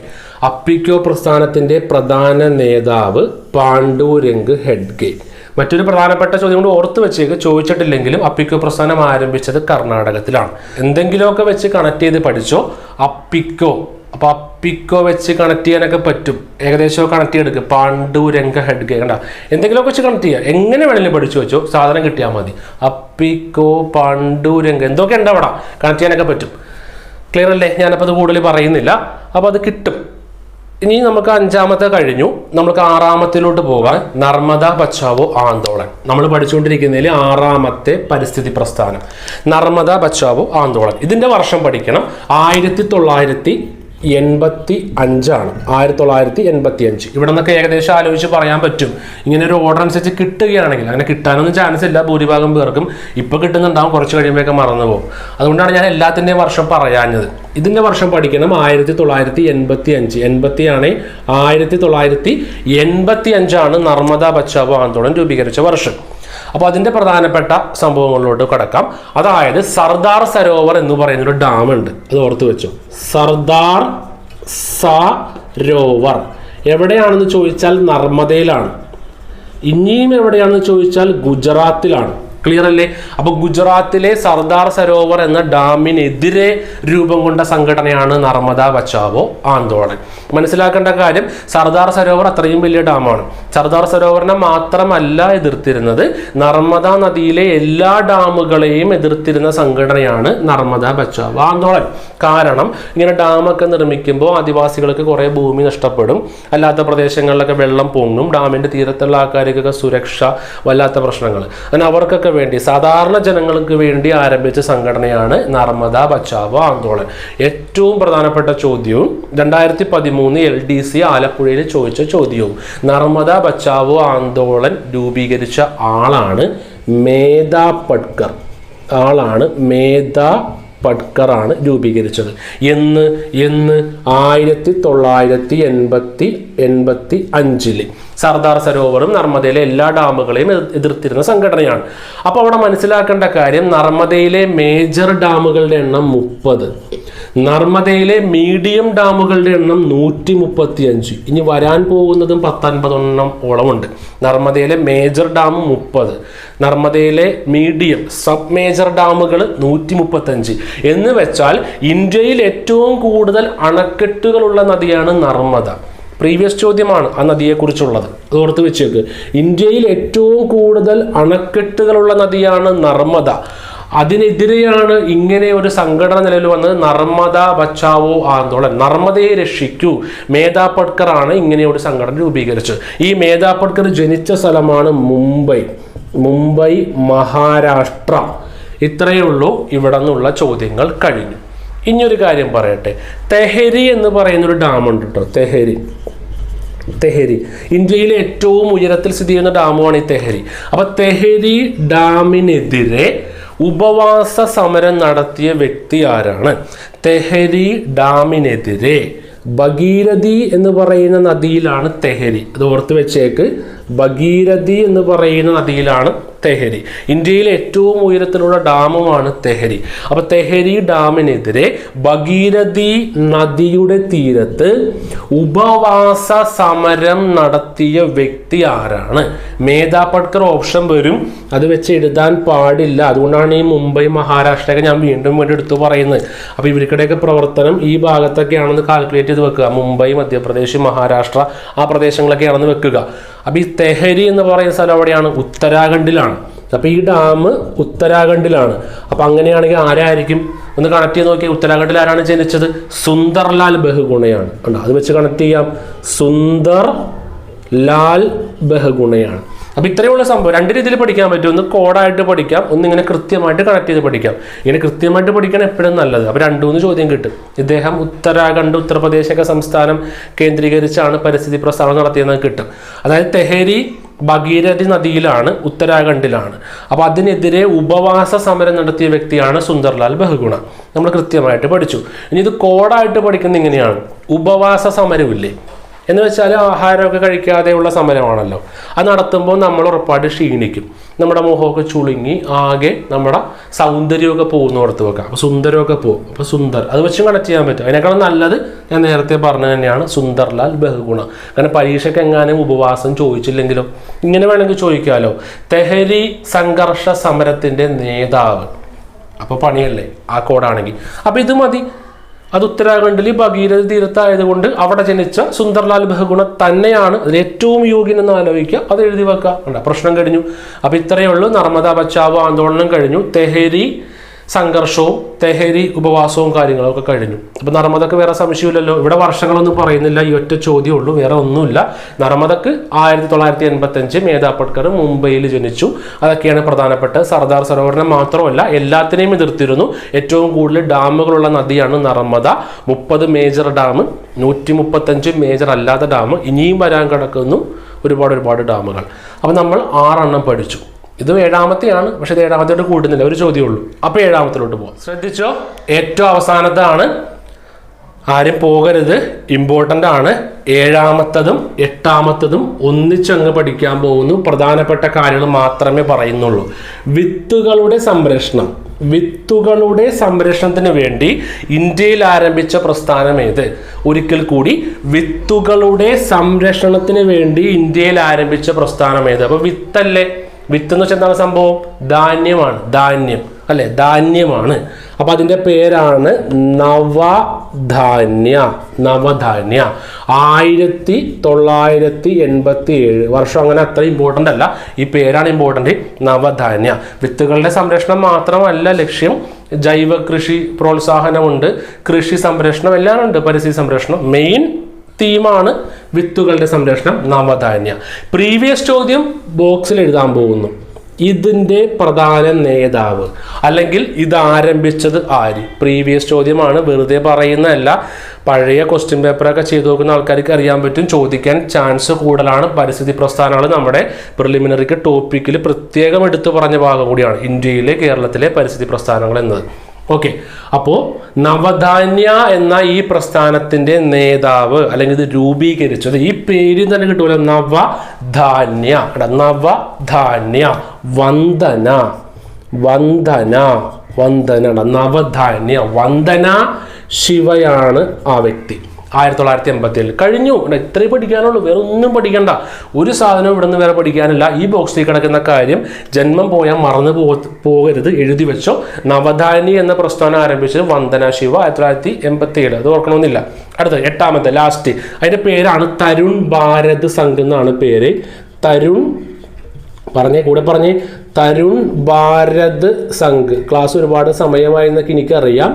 അപ്പിക്കോ പ്രസ്ഥാനത്തിൻ്റെ പ്രധാന നേതാവ് പാണ്ഡുരംഗ് ഹെഡ്ഗെ. മറ്റൊരു പ്രധാനപ്പെട്ട ചോദ്യം കൊണ്ട് ഓർത്ത് വെച്ചേക്ക്, ചോദിച്ചിട്ടില്ലെങ്കിലും അപ്പിക്കോ പ്രസ്ഥാനം ആരംഭിച്ചത് കർണാടകത്തിലാണ്. എന്തെങ്കിലുമൊക്കെ വെച്ച് കണക്ട് ചെയ്ത് പഠിച്ചോ. അപ്പിക്കോ, അപ്പോൾ അപ്പിക്കോ വെച്ച് കണക്ട് ചെയ്യാനൊക്കെ പറ്റും. ഏകദേശം കണക്ട് ചെയ്തെടുക്കുക. പാണ്ഡുരംഗ ഹെഡ്ഗെ കണ്ട, എന്തെങ്കിലുമൊക്കെ വെച്ച് കണക്ട് ചെയ്യുക. എങ്ങനെ വേണമെങ്കിലും പഠിച്ചു വെച്ചോ, സാധനം കിട്ടിയാൽ മതി. അപ്പിക്കോ, പാണ്ഡുരംഗ എന്തൊക്കെ ഉണ്ട് അവിടെ, കണക്ട് ചെയ്യാനൊക്കെ പറ്റും. ക്ലിയർ അല്ലേ? ഞാനപ്പോൾ അത് കൂടുതൽ പറയുന്നില്ല. അപ്പോൾ അത് കിട്ടും. ഇനി നമുക്ക് 5ാമത്തെ കഴിഞ്ഞു, നമുക്ക് 6ാമത്തിലോട്ട് പോകാൻ. നർമ്മദ ബച്ചാവോ ആന്തോളൻ. നമ്മൾ പഠിച്ചുകൊണ്ടിരിക്കുന്നതിൽ 6ാമത്തെ പരിസ്ഥിതി പ്രസ്ഥാനം നർമ്മദ ബച്ചാവോ ആന്തോളൻ. ഇതിൻ്റെ വർഷം പഠിക്കണം. 1985 1985. ഇവിടെ നിന്നൊക്കെ ഏകദേശം ആലോചിച്ച് പറയാൻ പറ്റും. ഇങ്ങനെ ഒരു ഓർഡർ അനുസരിച്ച് കിട്ടുകയാണെങ്കിൽ. അങ്ങനെ കിട്ടാനൊന്നും ചാൻസ് ഇല്ല ഭൂരിഭാഗം പേർക്കും. ഇപ്പോൾ കിട്ടുന്നുണ്ടാവും, കുറച്ച് കഴിയുമ്പോഴൊക്കെ മറന്നു പോകും. അതുകൊണ്ടാണ് ഞാൻ എല്ലാത്തിൻ്റെയും വർഷം പറയാഞ്ഞത്. ഇതിൻ്റെ വർഷം പഠിക്കണം. 1985. 1985 നർമ്മദ ബച്ചാവോ ആന്തോളൻ രൂപീകരിച്ച വർഷം. അപ്പോൾ അതിൻ്റെ പ്രധാനപ്പെട്ട സംഭവങ്ങളിലോട്ട് കടക്കാം. അതായത് സർദാർ സരോവർ എന്ന് പറയുന്നൊരു ഡാം ഉണ്ട്. അത് ഓർത്ത് വെച്ചു. സർദാർ സരോവർ എവിടെയാണെന്ന് ചോദിച്ചാൽ നർമ്മദയിലാണ്. ഇനിയും എവിടെയാണെന്ന് ചോദിച്ചാൽ ഗുജറാത്തിലാണ്. ക്ലിയർ അല്ലേ? അപ്പോൾ ഗുജറാത്തിലെ സർദാർ സരോവർ എന്ന ഡാമിനെതിരെ രൂപം കൊണ്ട സംഘടനയാണ് നർമ്മദ ബച്ചാവോ ആന്തോളൻ. മനസ്സിലാക്കേണ്ട കാര്യം, സർദാർ സരോവർ അത്രയും വലിയ ഡാമാണ്. സർദാർ സരോവറിനെ മാത്രമല്ല എതിർത്തിരുന്നത്, നർമ്മദ നദിയിലെ എല്ലാ ഡാമുകളെയും എതിർത്തിരുന്ന സംഘടനയാണ് നർമ്മദ ബച്ചാവോ ആന്തോളൻ. കാരണം ഇങ്ങനെ ഡാമൊക്കെ നിർമ്മിക്കുമ്പോൾ ആദിവാസികൾക്ക് കുറേ ഭൂമി നഷ്ടപ്പെടും, അല്ലാത്ത പ്രദേശങ്ങളിലൊക്കെ വെള്ളം പൊങ്ങും, ഡാമിൻ്റെ തീരത്തുള്ള ആൾക്കാർക്കൊക്കെ സുരക്ഷ, വല്ലാത്ത പ്രശ്നങ്ങൾ. അങ്ങനെ അവർക്കൊക്കെ വേണ്ടി, സാധാരണ ജനങ്ങൾക്ക് വേണ്ടി ആരംഭിച്ച സംഘടനയാണ് നർമ്മദ ബച്ചാവോ ആന്തോളൻ. ഏറ്റവും പ്രധാനപ്പെട്ട ചോദ്യവും 2013 LDC ആലപ്പുഴയിൽ ചോദിച്ച ചോദ്യവും, നർമ്മദ ബച്ചാവോ ആന്തോളൻ രൂപീകരിച്ച ആളാണ് മേധാ പട്കർ. പട്കറാണ് രൂപീകരിച്ചത്. എന്ന് 1985 സർദാർ സരോവറും നർമ്മദയിലെ എല്ലാ ഡാമുകളെയും എതിർത്തിരുന്ന സംഘടനയാണ്. അപ്പോൾ അവിടെ മനസ്സിലാക്കേണ്ട കാര്യം, നർമ്മദയിലെ മേജർ ഡാമുകളുടെ എണ്ണം 30, നർമ്മദയിലെ മീഡിയം ഡാമുകളുടെ എണ്ണം 135. ഇനി വരാൻ പോകുന്നതും 19 ഉണ്ട്. നർമ്മദയിലെ മേജർ ഡാം 30, നർമ്മദയിലെ മീഡിയം സബ് മേജർ ഡാമുകൾ 135. എന്ന് വെച്ചാൽ ഇന്ത്യയിൽ ഏറ്റവും കൂടുതൽ അണക്കെട്ടുകളുള്ള നദിയാണ് നർമ്മദ. പ്രീവിയസ് ചോദ്യമാണ് ആ നദിയെക്കുറിച്ചുള്ളത്, അത് ഓർത്ത് വെച്ചേക്ക്. ഇന്ത്യയിൽ ഏറ്റവും കൂടുതൽ അണക്കെട്ടുകളുള്ള നദിയാണ് നർമ്മദ. അതിനെതിരെയാണ് ഇങ്ങനെ ഒരു സംഘടന നിലവിൽ വന്നത്, നർമ്മദ ബച്ചാവോ ആന്തോളൻ. നർമ്മദയെ രക്ഷിക്കൂ. മേധാ പട്കർ ആണ് ഇങ്ങനെ ഒരു സംഘടന രൂപീകരിച്ചത്. ഈ മേധാ പട്കർ ജനിച്ച സ്ഥലമാണ് മുംബൈ, മഹാരാഷ്ട്ര. ഇത്രയേ ഉള്ളൂ. ഇവിടെ നിന്നുള്ള ചോദ്യങ്ങൾ കഴിഞ്ഞു. ഇനിയൊരു കാര്യം പറയട്ടെ. തെഹരി എന്ന് പറയുന്നൊരു ഡാമുണ്ട് കേട്ടോ. തെഹരി. ഇന്ത്യയിലെ ഏറ്റവും ഉയരത്തിൽ സ്ഥിതി ചെയ്യുന്ന ഡാമുമാണ് ഈ തെഹരി. അപ്പൊ തെഹരി ഡാമിനെതിരെ ഉപവാസ സമരം നടത്തിയ വ്യക്തി ആരാണ്? തെഹരി ഡാമിനെതിരെ ഭഗീരഥി എന്ന് പറയുന്ന നദിയിലാണ് തെഹരി. അത് ഓർത്ത് വെച്ചേക്ക്. ഭഗീരഥി എന്ന് പറയുന്ന നദിയിലാണ് തെഹരി. ഇന്ത്യയിലെ ഏറ്റവും ഉയരത്തിലുള്ള ഡാമുമാണ് തെഹരി. അപ്പൊ തെഹരി ഡാമിനെതിരെ ഭഗീരഥി നദിയുടെ തീരത്ത് ഉപവാസ സമരം നടത്തിയ വ്യക്തി ആരാണ്? മേധാ പട്കർ ഓപ്ഷൻ വരും, അത് വെച്ച് എഴുതാൻ പാടില്ല. അതുകൊണ്ടാണ് ഈ മുംബൈ മഹാരാഷ്ട്രയൊക്കെ ഞാൻ വീണ്ടും എടുത്തു പറയുന്നത്. അപ്പൊ ഇവർക്കിടെയൊക്കെ പ്രവർത്തനം ഈ ഭാഗത്തൊക്കെയാണെന്ന് കാൽക്കുലേറ്റ് ചെയ്ത് വെക്കുക. മുംബൈ, മധ്യപ്രദേശ്, മഹാരാഷ്ട്ര ആ പ്രദേശങ്ങളൊക്കെയാണെന്ന് വെക്കുക. അപ്പൊ ഈ തെഹരി എന്ന് പറയുന്ന സ്ഥലം എവിടെയാണ്? ഉത്തരാഖണ്ഡിലാണ്. അപ്പൊ ഈ ഡാം ഉത്തരാഖണ്ഡിലാണ്. അപ്പൊ അങ്ങനെയാണെങ്കിൽ ആരായിരിക്കും? ഒന്ന് കണക്ട് ചെയ്ത് നോക്കിയാൽ ഉത്തരാഖണ്ഡിൽ ആരാണ് ജനിച്ചത്? സുന്ദർലാൽ ബഹുഗുണയാണ്. അത് വെച്ച് കണക്ട് ചെയ്യാം. സുന്ദർ ലാൽ ബഹുഗുണയാണ്. അപ്പൊ ഇത്രയുള്ള സംഭവം രണ്ട് രീതിയിൽ പഠിക്കാൻ പറ്റും. ഒന്ന് കോഡായിട്ട് പഠിക്കാം, ഒന്നിങ്ങനെ കൃത്യമായിട്ട് കണക്ട് ചെയ്ത് പഠിക്കാം. ഇങ്ങനെ കൃത്യമായിട്ട് പഠിക്കാൻ എപ്പോഴും നല്ലത്. അപ്പൊ രണ്ടുമൂന്ന് ചോദ്യം കിട്ടും. ഇദ്ദേഹം ഉത്തരാഖണ്ഡ്, ഉത്തർപ്രദേശൊക്കെ സംസ്ഥാനം കേന്ദ്രീകരിച്ചാണ് പരിസ്ഥിതി പ്രസ്താവന നടത്തിയെന്ന് കിട്ടും. അതായത് തെഹരി ഭഗീരഥി നദിയിലാണ്, ഉത്തരാഖണ്ഡിലാണ്. അപ്പൊ അതിനെതിരെ ഉപവാസ സമരം നടത്തിയ വ്യക്തിയാണ് സുന്ദർലാൽ ബഹുഗുണ. നമ്മൾ കൃത്യമായിട്ട് പഠിച്ചു. ഇനി ഇത് കോഡായിട്ട് പഠിക്കുന്നത് ഇങ്ങനെയാണ്. ഉപവാസ സമരമില്ലേ എന്ന് വെച്ചാൽ ആഹാരമൊക്കെ കഴിക്കാതെയുള്ള സമരമാണല്ലോ. അത് നടത്തുമ്പോൾ നമ്മൾ ഉറപ്പായിട്ട് ക്ഷീണിക്കും. നമ്മുടെ മുഖമൊക്കെ ചുളുങ്ങി ആകെ നമ്മുടെ സൗന്ദര്യമൊക്കെ പോകുന്നിടത്ത് വെക്കാം. അപ്പോൾ സുന്ദരമൊക്കെ പോകും. അപ്പോൾ സുന്ദർ അത് വെച്ചും കണക്ട് ചെയ്യാൻ പറ്റും. അതിനേക്കാളും നല്ലത് ഞാൻ നേരത്തെ പറഞ്ഞത് തന്നെയാണ്, സുന്ദർലാൽ ബഹുഗുണ. കാരണം പരീക്ഷയ്ക്ക് എങ്ങാനും ഉപവാസം ചോദിച്ചില്ലെങ്കിലോ ഇങ്ങനെ വേണമെങ്കിൽ ചോദിക്കാമല്ലോ. തെഹരി സംഘർഷ സമരത്തിൻ്റെ നേതാവ്. അപ്പോൾ പണിയല്ലേ ആ കോഡാണെങ്കിൽ. അപ്പോൾ ഇത് മതി. അത് ഉത്തരാഖണ്ഡിൽ ഭഗീരഥ തീരത്തായതുകൊണ്ട് അവിടെ ജനിച്ച സുന്ദർലാൽ ബഹുഗുണ തന്നെയാണ് അതിൽ ഏറ്റവും യോഗ്യനെന്ന് ആലോചിക്കുക. അത് എഴുതി വെക്കുക. പ്രശ്നം കഴിഞ്ഞു. അപ്പൊ ഇത്രയേ ഉള്ളൂ. നർമ്മദ ബച്ചാവോ ആന്തോളനം കഴിഞ്ഞു. തെഹരി സംഘർഷവും തെഹരി ഉപവാസവും കാര്യങ്ങളൊക്കെ കഴിഞ്ഞു. അപ്പൊ നർമ്മദക്ക് വേറെ സംശയമില്ലല്ലോ. ഇവിടെ വർഷങ്ങളൊന്നും പറയുന്നില്ല, ഈ ഒറ്റ ചോദ്യമേ ഉള്ളൂ, വേറെ ഒന്നുമില്ല. നർമ്മദക്ക് 1985 മേധാ പട്കർ മുംബൈയിൽ ജനിച്ചു. അതൊക്കെയാണ് പ്രധാനപ്പെട്ട. സർദാർ സരോവറിനെ മാത്രമല്ല എല്ലാത്തിനെയും എതിർത്തിരുന്നു. ഏറ്റവും കൂടുതൽ ഡാമുകളുള്ള നദിയാണ് നർമ്മദ. 30 മേജർ ഡാം, 135 മേജർ അല്ലാത്ത ഡാം, ഇനിയും വരാൻ കിടക്കുന്നു ഒരുപാട് ഡാമുകൾ. അപ്പൊ നമ്മൾ 6 എണ്ണം പഠിച്ചു. ഇത് 7ാമത്തെയാണ്, പക്ഷെ ഇത് 7ാമത്തോട്ട് കൂട്ടുന്നില്ല, ഒരു ചോദ്യമേ ഉള്ളൂ. അപ്പൊ 7ാമത്തിലോട്ട് പോവാം. ശ്രദ്ധിച്ചോ, ഏറ്റവും അവസാനത്താണ്, ആരും പോകരുത്, ഇമ്പോർട്ടൻ്റ് ആണ്. 7ാമത്തതും 8ാമത്തതും ഒന്നിച്ചങ്ങ് പഠിക്കാൻ പോകുന്നു. പ്രധാനപ്പെട്ട കാര്യങ്ങൾ മാത്രമേ പറയുന്നുള്ളൂ. വിത്തുകളുടെ സംരക്ഷണത്തിന് വേണ്ടി ഇന്ത്യയിൽ ആരംഭിച്ച പ്രസ്ഥാനം ഏത്? ഒരിക്കൽ കൂടി, വിത്തുകളുടെ സംരക്ഷണത്തിന് വേണ്ടി ഇന്ത്യയിൽ ആരംഭിച്ച പ്രസ്ഥാനം ഏത്? അപ്പൊ വിത്തല്ലേ? വിത്ത് എന്ന് വെച്ചാൽ എന്താണ് സംഭവം? ധാന്യമാണ്. ധാന്യം അല്ലെ? ധാന്യമാണ്. അപ്പൊ അതിന്റെ പേരാണ് നവധാന്യ. 1987 വർഷം. അങ്ങനെ അത്ര ഇമ്പോർട്ടൻ്റ് അല്ല, ഈ പേരാണ് ഇമ്പോർട്ടൻ്റ്. നവധാന്യ. വിത്തുകളുടെ സംരക്ഷണം മാത്രമല്ല ലക്ഷ്യം, ജൈവ കൃഷി പ്രോത്സാഹനമുണ്ട്, കൃഷി സംരക്ഷണം എല്ലാം ഉണ്ട്. പരിസ്ഥിതി സംരക്ഷണം മെയിൻ തീമാണ് വിത്തുകളുടെ സംരക്ഷണം, നവധാന്യ. പ്രീവിയസ് ചോദ്യം ബോക്സിൽ എഴുതാൻ പോകുന്നു. ഇതിൻ്റെ പ്രധാന നേതാവ് അല്ലെങ്കിൽ ഇത് ആരംഭിച്ചത് ആര്? പ്രീവിയസ് ചോദ്യമാണ്, വെറുതെ പറയുന്നതല്ല. പഴയ ക്വസ്റ്റ്യൻ പേപ്പറൊക്കെ ചെയ്തു നോക്കുന്ന ആൾക്കാർക്ക് അറിയാൻ പറ്റും. ചോദിക്കാൻ ചാൻസ് കൂടുതലാണ്. പരിസ്ഥിതി പ്രസ്ഥാനങ്ങൾ നമ്മുടെ പ്രിലിമിനറിക്ക് ടോപ്പിക്കിൽ പ്രത്യേകം എടുത്തു പറഞ്ഞ ഭാഗം കൂടിയാണ്, ഇന്ത്യയിലെ കേരളത്തിലെ പരിസ്ഥിതി പ്രസ്ഥാനങ്ങൾ എന്നത്. ഓക്കെ, അപ്പോൾ നവധാന്യ എന്ന ഈ പ്രസ്ഥാനത്തിന്റെ നേതാവ് അല്ലെങ്കിൽ ഇത് രൂപീകരിച്ചത്, ഈ പേര് തന്നെ കിട്ടൂല, നവധാന്യ. വന്ദന നവധാന്യ വന്ദന ശിവയാണ് ആ വ്യക്തി. 1987 കഴിഞ്ഞു. ഇത്രയും പഠിക്കാനുള്ളൂ, വേറെ ഒന്നും പഠിക്കണ്ട. ഒരു സാധനവും ഇവിടെ നിന്ന് വേറെ പഠിക്കാനില്ല. ഈ ബോക്സിൽ കിടക്കുന്ന കാര്യം ജന്മം പോയാൽ മറന്നു പോകരുത്, എഴുതി വെച്ചോ. നവധാന്യ എന്ന പ്രസ്ഥാനം ആരംഭിച്ചത് വന്ദന ശിവ 1987. അത് ഓർക്കണമെന്നില്ല. അടുത്തത് 8ാമത്തെ ലാസ്റ്റ്, അതിന്റെ പേരാണ് തരുൺ ഭാരത് സംഘ് എന്നാണ് പേര്. തരുൺ തരുൺ ഭാരത് സംഘ്. ക്ലാസ് ഒരുപാട് സമയമായി എന്നൊക്കെ എനിക്കറിയാം,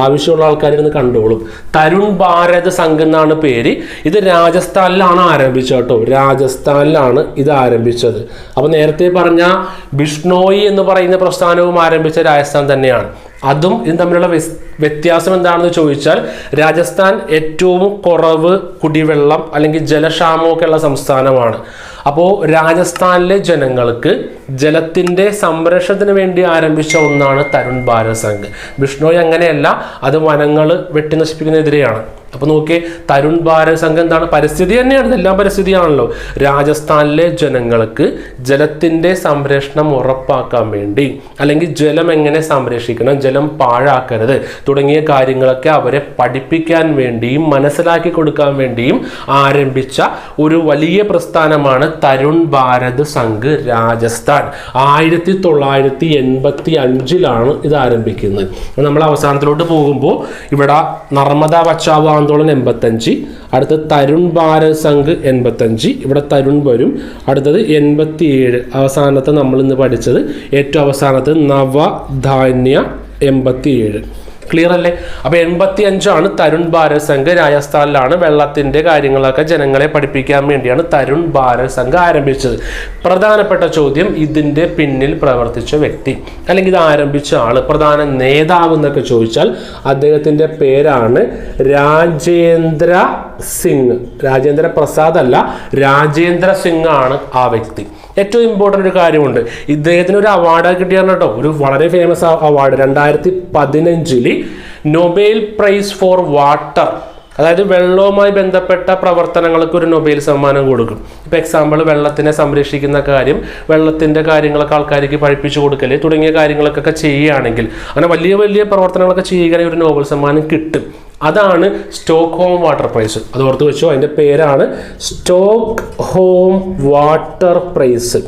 ആവശ്യമുള്ള ആൾക്കാരിന്ന് കണ്ടോളും. തരുൺ ഭാരത് സംഘ് എന്നാണ് പേര്. ഇത് രാജസ്ഥാനിലാണ് ആരംഭിച്ചത് കേട്ടോ, രാജസ്ഥാനിലാണ് ഇത് ആരംഭിച്ചത്. അപ്പൊ നേരത്തെ പറഞ്ഞ ബിഷ്ണോയി എന്ന് പറയുന്ന പ്രസ്ഥാനവും ആരംഭിച്ച രാജസ്ഥാൻ തന്നെയാണ്. അതും ഇതും തമ്മിലുള്ള വ്യത്യാസം എന്താണെന്ന് ചോദിച്ചാൽ രാജസ്ഥാൻ ഏറ്റവും കുറവ് കുടിവെള്ളം അല്ലെങ്കിൽ ജലക്ഷാമമൊക്കെ ഉള്ള സംസ്ഥാനമാണ്. അപ്പോൾ രാജസ്ഥാനിലെ ജനങ്ങൾക്ക് ജലത്തിൻ്റെ സംരക്ഷണത്തിന് വേണ്ടി ആരംഭിച്ച ഒന്നാണ് തരുൺ ഭാരത് സംഘ്. ബിഷ്ണോയ് അങ്ങനെയല്ല, അത് വനങ്ങൾ വെട്ടി നശിപ്പിക്കുന്നതിനെതിരെയാണ്. അപ്പോൾ നോക്കിയേ, തരുൺ ഭാരത് സംഘ് എന്താണ്? പരിസ്ഥിതി തന്നെയാണ്, ഇതെല്ലാം പരിസ്ഥിതിയാണല്ലോ. രാജസ്ഥാനിലെ ജനങ്ങൾക്ക് ജലത്തിൻ്റെ സംരക്ഷണം ഉറപ്പാക്കാൻ വേണ്ടി, അല്ലെങ്കിൽ ജലം എങ്ങനെ സംരക്ഷിക്കണം, ജലം പാഴാക്കരുത് തുടങ്ങിയ കാര്യങ്ങളൊക്കെ അവരെ പഠിപ്പിക്കാൻ വേണ്ടിയും മനസ്സിലാക്കി കൊടുക്കാൻ വേണ്ടിയും ആരംഭിച്ച ഒരു വലിയ പ്രസ്ഥാനമാണ് തരുൺ ഭാരത് സംഘ് രാജസ്ഥാൻ. 1985 ഇത് ആരംഭിക്കുന്നത്. നമ്മൾ അവസാനത്തിലോട്ട് പോകുമ്പോൾ ഇവിടെ നർമ്മദ ബച്ചാവോ ആന്തോളൻ 85, അടുത്ത തരുൺ ഭാരത് സംഘ് 85, ഇവിടെ തരുൺ വരും. അടുത്തത് 87, അവസാനത്തെ നമ്മൾ ഇന്ന് പഠിച്ചത് ഏറ്റവും അവസാനത്ത് നവധാന്യ 87. ക്ലിയർ അല്ലേ? അപ്പോൾ 85 തരുൺ ഭാരത് സംഘ്. രാജസ്ഥാനിലാണ്. വെള്ളത്തിൻ്റെ കാര്യങ്ങളൊക്കെ ജനങ്ങളെ പഠിപ്പിക്കാൻ വേണ്ടിയാണ് തരുൺ ഭാരത് സംഘ് ആരംഭിച്ചത്. പ്രധാനപ്പെട്ട ചോദ്യം, ഇതിൻ്റെ പിന്നിൽ പ്രവർത്തിച്ച വ്യക്തി അല്ലെങ്കിൽ ഇത് ആരംഭിച്ച ആള്, പ്രധാന നേതാവ് എന്നൊക്കെ ചോദിച്ചാൽ അദ്ദേഹത്തിൻ്റെ പേരാണ് രാജേന്ദ്ര സിംഗ്. രാജേന്ദ്ര പ്രസാദ് അല്ല, രാജേന്ദ്ര സിംഗ് ആണ് ആ വ്യക്തി. ഏറ്റവും ഇമ്പോർട്ടൻ്റ് ഒരു കാര്യമുണ്ട്, ഇദ്ദേഹത്തിന് ഒരു അവാർഡ് കിട്ടിയാണ് കേട്ടോ, ഒരു വളരെ famous award. 2015 Nobel prize four water, അതായത് വെള്ളവുമായി ബന്ധപ്പെട്ട പ്രവർത്തനങ്ങൾക്ക് ഒരു നൊബേൽ സമ്മാനം കൊടുക്കും. ഇപ്പോൾ എക്സാമ്പിൾ വെള്ളത്തിനെ സംരക്ഷിക്കുന്ന കാര്യം, വെള്ളത്തിൻ്റെ കാര്യങ്ങളൊക്കെ ആൾക്കാർക്ക് പഠിപ്പിച്ചു കൊടുക്കൽ തുടങ്ങിയ കാര്യങ്ങളൊക്കെ ചെയ്യുകയാണെങ്കിൽ, അങ്ങനെ വലിയ വലിയ പ്രവർത്തനങ്ങളൊക്കെ ചെയ്യുകയാണെങ്കിൽ ഒരു നൊബേൽ സമ്മാനം കിട്ടും. അതാണ് സ്റ്റോക്ക് ഹോം വാട്ടർ പ്രൈസ്. അത് ഓർത്ത് വെച്ചോ, അതിൻ്റെ പേരാണ് സ്റ്റോക്ക് ഹോം വാട്ടർ പ്രൈസ്.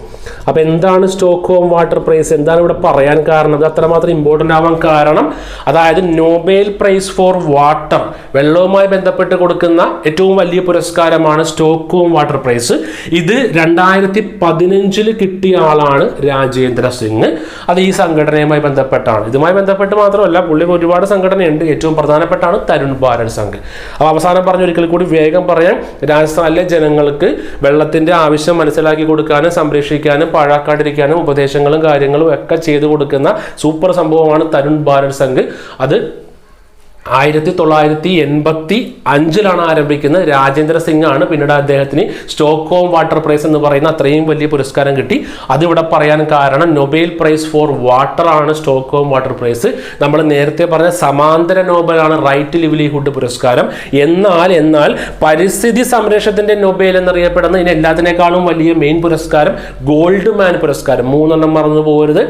അപ്പോൾ എന്താണ് സ്റ്റോക്ക് ഹോം വാട്ടർ പ്രൈസ്, എന്താണ് ഇവിടെ പറയാൻ കാരണം, അത് അത്രമാത്രം ഇമ്പോർട്ടൻ്റ് ആവാൻ കാരണം, അതായത് നൊബേൽ പ്രൈസ് ഫോർ വാട്ടർ, വെള്ളവുമായി ബന്ധപ്പെട്ട് കൊടുക്കുന്ന ഏറ്റവും വലിയ പുരസ്കാരമാണ് സ്റ്റോക്ക് ഹോം വാട്ടർ പ്രൈസ്. ഇത് 2015 കിട്ടിയ ആളാണ് രാജേന്ദ്ര സിംഗ്. അത് ഈ സംഘടനയുമായി ബന്ധപ്പെട്ടാണ്. ഇതുമായി ബന്ധപ്പെട്ട് മാത്രമല്ല, പുള്ളി ഒരുപാട് സംഘടനയുണ്ട്. ഏറ്റവും പ്രധാനപ്പെട്ടാണ് തരുൺ ഭാരത് സംഘ്. അപ്പോൾ അവസാനം പറഞ്ഞ ഒരിക്കൽ കൂടി വേഗം പറയാൻ, രാജസ്ഥാനിലെ ജനങ്ങൾക്ക് വെള്ളത്തിൻ്റെ ആവശ്യം മനസ്സിലാക്കി കൊടുക്കാനും സംരക്ഷിക്കാനും പാഴാക്കാണ്ടിരിക്കാനും ഉപദേശങ്ങളും കാര്യങ്ങളും ഒക്കെ ചെയ്തു കൊടുക്കുന്ന സൂപ്പർ സംഭവമാണ് തരുൺ ഭാരത് സംഘ്. അത് 1985 ആരംഭിക്കുന്നത്. രാജേന്ദ്ര സിംഗ് ആണ്. പിന്നീട് അദ്ദേഹത്തിന് സ്റ്റോക്ക് ഹോം വാട്ടർ പ്രൈസ് എന്ന് പറയുന്ന അത്രയും വലിയ പുരസ്കാരം കിട്ടി. അതിവിടെ പറയാൻ കാരണം നൊബേൽ പ്രൈസ് ഫോർ വാട്ടർ ആണ് സ്റ്റോക്ക് ഹോം വാട്ടർ പ്രൈസ്. നമ്മൾ നേരത്തെ പറഞ്ഞ സമാന്തര നോബലാണ് റൈറ്റ് ലിവ്ലിഹുഡ് പുരസ്കാരം. എന്നാൽ പരിസ്ഥിതി സംരക്ഷണത്തിന്റെ നൊബേൽ എന്നറിയപ്പെടുന്ന ഇതിന് എല്ലാത്തിനേക്കാളും വലിയ മെയിൻ പുരസ്കാരം ഗോൾഡ് മാൻ പുരസ്കാരം. 3 മറന്നു പോകരുത്.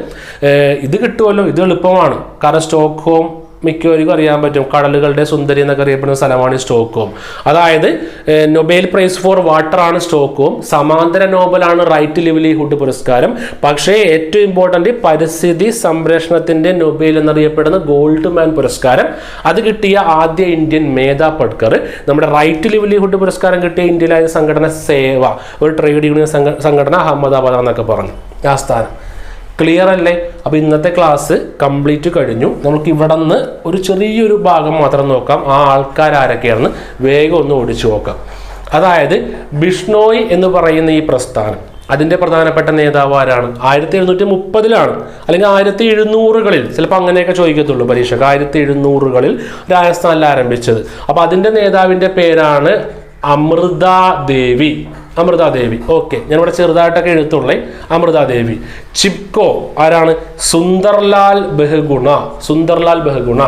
ഇത് കിട്ടുമല്ലോ, ഇത് എളുപ്പമാണ്. കാരണം സ്റ്റോക്ക് ഹോം മിക്കവർക്കും അറിയാൻ പറ്റും, കടലുകളുടെ സുന്ദരി എന്നൊക്കെ അറിയപ്പെടുന്ന സ്ഥലമാണ് സ്റ്റോക്ക് ഹോം. അതായത് നൊബേൽ പ്രൈസ് ഫോർ വാട്ടർ ആണ് സ്റ്റോക്ക് ഹോം, സമാന്തര നോബലാണ് റൈറ്റ് ലിവ്ലിഹുഡ് പുരസ്കാരം. പക്ഷേ ഏറ്റവും ഇമ്പോർട്ടൻ്റ് പരിസ്ഥിതി സംരക്ഷണത്തിന്റെ നൊബേൽ എന്നറിയപ്പെടുന്ന ഗോൾഡ് മാൻ പുരസ്കാരം. അത് കിട്ടിയ ആദ്യ ഇന്ത്യൻ മേധാ പട്കർ. നമ്മുടെ റൈറ്റ് ലിവ്ലിഹുഡ് പുരസ്കാരം കിട്ടിയ ഇന്ത്യയിലായ സംഘടന സേവ, ഒരു ട്രേഡ് യൂണിയൻ സംഘടന, അഹമ്മദാബാദ് എന്നൊക്കെ പറഞ്ഞു ആസ്ഥാനം. ക്ലിയർ അല്ലേ? അപ്പോൾ ഇന്നത്തെ ക്ലാസ് കംപ്ലീറ്റ് കഴിഞ്ഞു. നമുക്ക് ഇവിടെ നിന്ന് ഒരു ചെറിയൊരു ഭാഗം മാത്രം നോക്കാം. ആ ആൾക്കാർ ആരൊക്കെയാണെന്ന് വേഗം ഒന്ന് ഓടിച്ചു നോക്കാം. അതായത് ബിഷ്ണോയ് എന്ന് പറയുന്ന ഈ പ്രസ്ഥാനം, അതിൻ്റെ പ്രധാനപ്പെട്ട നേതാവ് ആരാണ്? 1730 അല്ലെങ്കിൽ 1700 ചിലപ്പോൾ അങ്ങനെയൊക്കെ ചോദിക്കത്തുള്ളൂ പരീക്ഷയ്ക്ക്. 1700 രാജസ്ഥാനിൽ ആരംഭിച്ചത്. അപ്പോൾ അതിൻ്റെ നേതാവിൻ്റെ പേരാണ് അമൃതാദേവി. ഓക്കെ, ഞാനിവിടെ ചെറുതായിട്ടൊക്കെ എഴുത്തുള്ളേ. അമൃതാദേവി. ചിപ്കോ ആരാണ്? സുന്ദർലാൽ ബഹുഗുണ.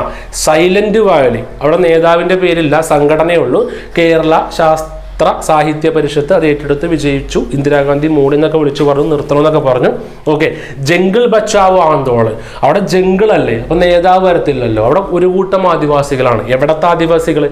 സൈലന്റ് വാലി, അവിടെ നേതാവിൻ്റെ പേരില്ല, സംഘടനയുള്ളൂ. കേരള ശാസ്ത്ര സാഹിത്യ പരിഷത്ത് അത് ഏറ്റെടുത്ത് വിജയിച്ചു. ഇന്ദിരാഗാന്ധി മോഡി എന്നൊക്കെ വിളിച്ചു പറഞ്ഞു, നിർത്തണമെന്നൊക്കെ പറഞ്ഞു. ഓക്കെ. ജംഗിൾ ബച്ചാവോ ആന്തോളൻ, അവിടെ ജംഗിൾ അല്ലേ, അപ്പൊ നേതാവ് വരത്തില്ലല്ലോ. അവിടെ ഒരു കൂട്ടം ആദിവാസികളാണ്. എവിടത്തെ ആദിവാസികൾ?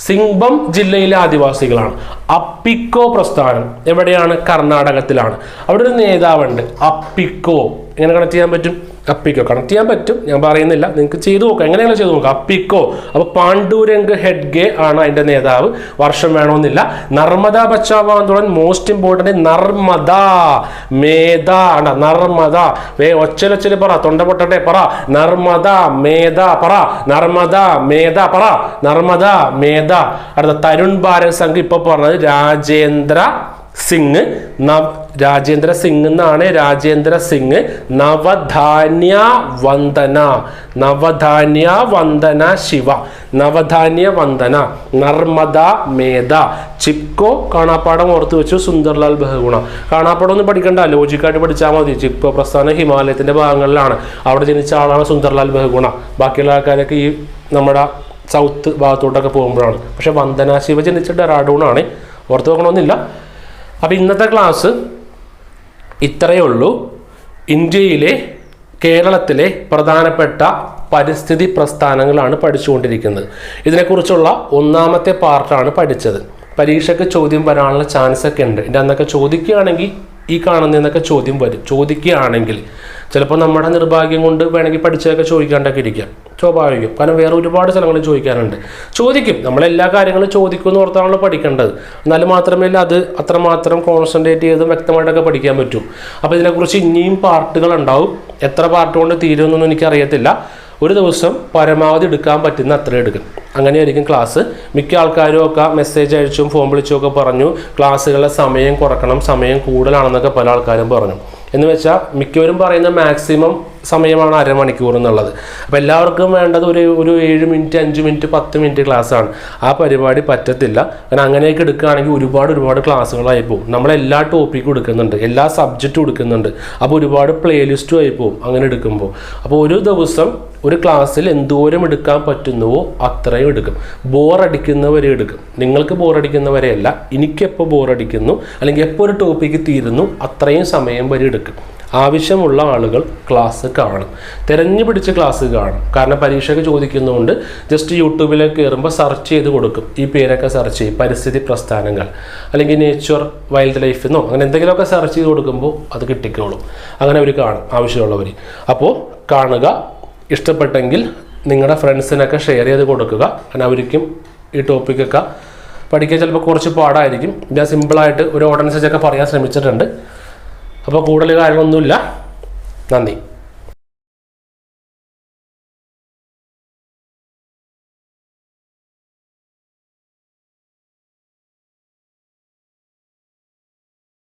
സിംഗ്ബം ജില്ലയിലെ ആദിവാസികളാണ്. അപ്പിക്കോ പ്രസ്ഥാനം എവിടെയാണ്? കർണാടകത്തിലാണ്. അവിടെ ഒരു നേതാവുണ്ട്, അപ്പിക്കോ. എങ്ങനെ കണക്ട് ചെയ്യാൻ പറ്റും? അപ്പിക്കോ കണക്ട് ചെയ്യാൻ പറ്റും, ഞാൻ പറയുന്നില്ല, നിങ്ങൾക്ക് ചെയ്തു നോക്കാം, എങ്ങനെയാണ് ചെയ്തു നോക്കാം. അപ്പിക്കോ. അപ്പോൾ പാണ്ഡുരംഗ് ഹെഡ്ഗെ ആണ് അതിൻ്റെ നേതാവ്. വർഷം വേണമെന്നില്ല. നർമ്മദ ബച്ചാവോ ആന്തോളൻ മോസ്റ്റ് ഇമ്പോർട്ടൻറ്റ് നർമ്മദ മേധ ആണ്. നർമ്മദ ഒച്ചലൊച്ചല് പറ, തൊണ്ട പൊട്ടട്ടെ പറ. നർമ്മദ മേധ പറ. നർമ്മദ മേധ പറ. നർമ്മദ മേധ. അടുത്ത തരുൺ ഭാരത് സംഘ്, ഇപ്പോൾ പറഞ്ഞത് രാജേന്ദ്ര സിംഗ് രാജേന്ദ്ര സിംഗ് എന്നാണ്. രാജേന്ദ്ര സിംഗ് നവധാന്യ വന്ദന, നവധാന്യ വന്ദന ശിവ, നവധാന്യ വന്ദന, നർമ്മദ മേധ, ചിപ്കോ കാണാപ്പാടം ഓർത്ത് വെച്ചു, സുന്ദർലാൽ ബഹുഗുണ. കാണാപ്പാടം ഒന്നും പഠിക്കണ്ട, ലോജിക്കായിട്ട് പഠിച്ചാൽ മതി. ചിപ്കോ പ്രസ്ഥാനം ഹിമാലയത്തിന്റെ ഭാഗങ്ങളിലാണ്, അവിടെ ജനിച്ച ആളാണ് സുന്ദർലാൽ ബഹുഗുണ. ബാക്കിയുള്ള ആൾക്കാരൊക്കെ ഈ നമ്മുടെ സൗത്ത് ഭാഗത്തോട്ടൊക്കെ പോകുമ്പോഴാണ്. പക്ഷെ വന്ദന ശിവ ജനിച്ച ഡെറാഡൂണാണ്, ഓർത്ത് വെക്കണമെന്നില്ല. അപ്പം ഇന്നത്തെ ക്ലാസ് ഇത്രയേ ഉള്ളൂ. ഇന്ത്യയിലെ കേരളത്തിലെ പ്രധാനപ്പെട്ട പരിസ്ഥിതി പ്രസ്ഥാനങ്ങളാണ് പഠിച്ചുകൊണ്ടിരിക്കുന്നത്. ഇതിനെക്കുറിച്ചുള്ള ഒന്നാമത്തെ പാർട്ടാണ് പഠിച്ചത്. പരീക്ഷയ്ക്ക് ചോദ്യം വരാനുള്ള ചാൻസ് ഒക്കെ ഉണ്ട്. ഇതിൻ്റെ അന്നൊക്കെ ചോദിക്കുകയാണെങ്കിൽ ഈ കാണുന്നതിനൊക്കെ ചോദ്യം വരും. ചോദിക്കുകയാണെങ്കിൽ ചിലപ്പോൾ നമ്മുടെ നിർഭാഗ്യം കൊണ്ട് വേണമെങ്കിൽ പഠിച്ചതൊക്കെ ചോദിക്കാണ്ടൊക്കെ ഇരിക്കാം, സ്വാഭാവികം. കാരണം വേറെ ഒരുപാട് സ്ഥലങ്ങളിൽ ചോദിക്കാനുണ്ട്. ചോദിക്കും, നമ്മളെല്ലാ കാര്യങ്ങളും ചോദിക്കുമെന്ന് ഓർത്താണല്ലോ പഠിക്കേണ്ടത്. എന്നാലും മാത്രമേ അത് അത്രമാത്രം കോൺസെൻട്രേറ്റ് ചെയ്ത് വ്യക്തമായിട്ടൊക്കെ പഠിക്കാൻ പറ്റും. അപ്പോൾ ഇതിനെക്കുറിച്ച് ഇനിയും പാർട്ടുകൾ ഉണ്ടാവും. എത്ര പാർട്ട് കൊണ്ട് തീരുമെന്നൊന്നും എനിക്കറിയത്തില്ല. ഒരു ദിവസം പരമാവധി എടുക്കാൻ പറ്റുന്ന അത്ര എടുക്കും. അങ്ങനെയായിരിക്കും ക്ലാസ്. മിക്ക ആൾക്കാരും ഒക്കെ മെസ്സേജ് അയച്ചും ഫോൺ വിളിച്ചും ഒക്കെ പറഞ്ഞു ക്ലാസ്സുകളുടെ സമയം കുറക്കണം, സമയം കൂടുതലാണെന്നൊക്കെ പല ആൾക്കാരും പറഞ്ഞു. എന്ന് വെച്ചാൽ മിക്കവരും പറയുന്ന മാക്സിമം സമയമാണ് അരമണിക്കൂർ എന്നുള്ളത്. അപ്പോൾ എല്ലാവർക്കും വേണ്ടത് ഒരു 7 മിനിറ്റ് 5 മിനിറ്റ് 10 മിനിറ്റ് ക്ലാസ്സാണ്. ആ പരിപാടി പറ്റത്തില്ല. കാരണം അങ്ങനെയൊക്കെ എടുക്കുകയാണെങ്കിൽ ഒരുപാട് ക്ലാസ്സുകളായി പോകും. നമ്മളെല്ലാ ടോപ്പിക്കും എടുക്കുന്നുണ്ട്, എല്ലാ സബ്ജക്റ്റും എടുക്കുന്നുണ്ട്. അപ്പോൾ ഒരുപാട് പ്ലേലിസ്റ്റും ആയി പോകും അങ്ങനെ എടുക്കുമ്പോൾ. അപ്പോൾ ഒരു ദിവസം ഒരു ക്ലാസ്സിൽ എന്തോരം എടുക്കാൻ പറ്റുന്നുവോ അത്രയും എടുക്കും. ബോറടിക്കുന്നവരെ എടുക്കും. നിങ്ങൾക്ക് ബോറടിക്കുന്നവരെയല്ല, എനിക്കെപ്പോൾ ബോറടിക്കുന്നു അല്ലെങ്കിൽ എപ്പോൾ ഒരു ടോപ്പിക്ക് തീരുന്നു അത്രയും സമയം വരെ എടുക്കും. ആവശ്യമുള്ള ആളുകൾ ക്ലാസ് കാണും, തിരഞ്ഞു പിടിച്ച് ക്ലാസ് കാണും. കാരണം പരീക്ഷയ്ക്ക് ചോദിക്കുന്നതുകൊണ്ട് ജസ്റ്റ് യൂട്യൂബിലേക്ക് കയറുമ്പോൾ സെർച്ച് ചെയ്ത് കൊടുക്കും. ഈ പേരൊക്കെ സെർച്ച് ചെയ്യും, പരിസ്ഥിതി പ്രസ്ഥാനങ്ങൾ അല്ലെങ്കിൽ നേച്ചർ വൈൽഡ് ലൈഫ് എന്നോ അങ്ങനെ എന്തെങ്കിലുമൊക്കെ സെർച്ച് ചെയ്ത് കൊടുക്കുമ്പോൾ അത് കിട്ടിക്കോളും. അങ്ങനെ അവർ കാണും, ആവശ്യമുള്ളവർ. അപ്പോൾ കാണുക. ഇഷ്ടപ്പെട്ടെങ്കിൽ നിങ്ങളുടെ ഫ്രണ്ട്സിനൊക്കെ ഷെയർ ചെയ്ത് കൊടുക്കുക. കാരണം അവർക്കും ഈ ടോപ്പിക്കൊക്കെ പഠിക്കാൻ ചിലപ്പോൾ കുറച്ച് പാടായിരിക്കും. ഞാൻ സിമ്പിളായിട്ട് ഒരു ഓർഡർ അനുസരിച്ചൊക്കെ പറയാൻ ശ്രമിച്ചിട്ടുണ്ട്. അപ്പോൾ കൂടുതൽ കാര്യങ്ങളൊന്നുമില്ല. നന്ദി.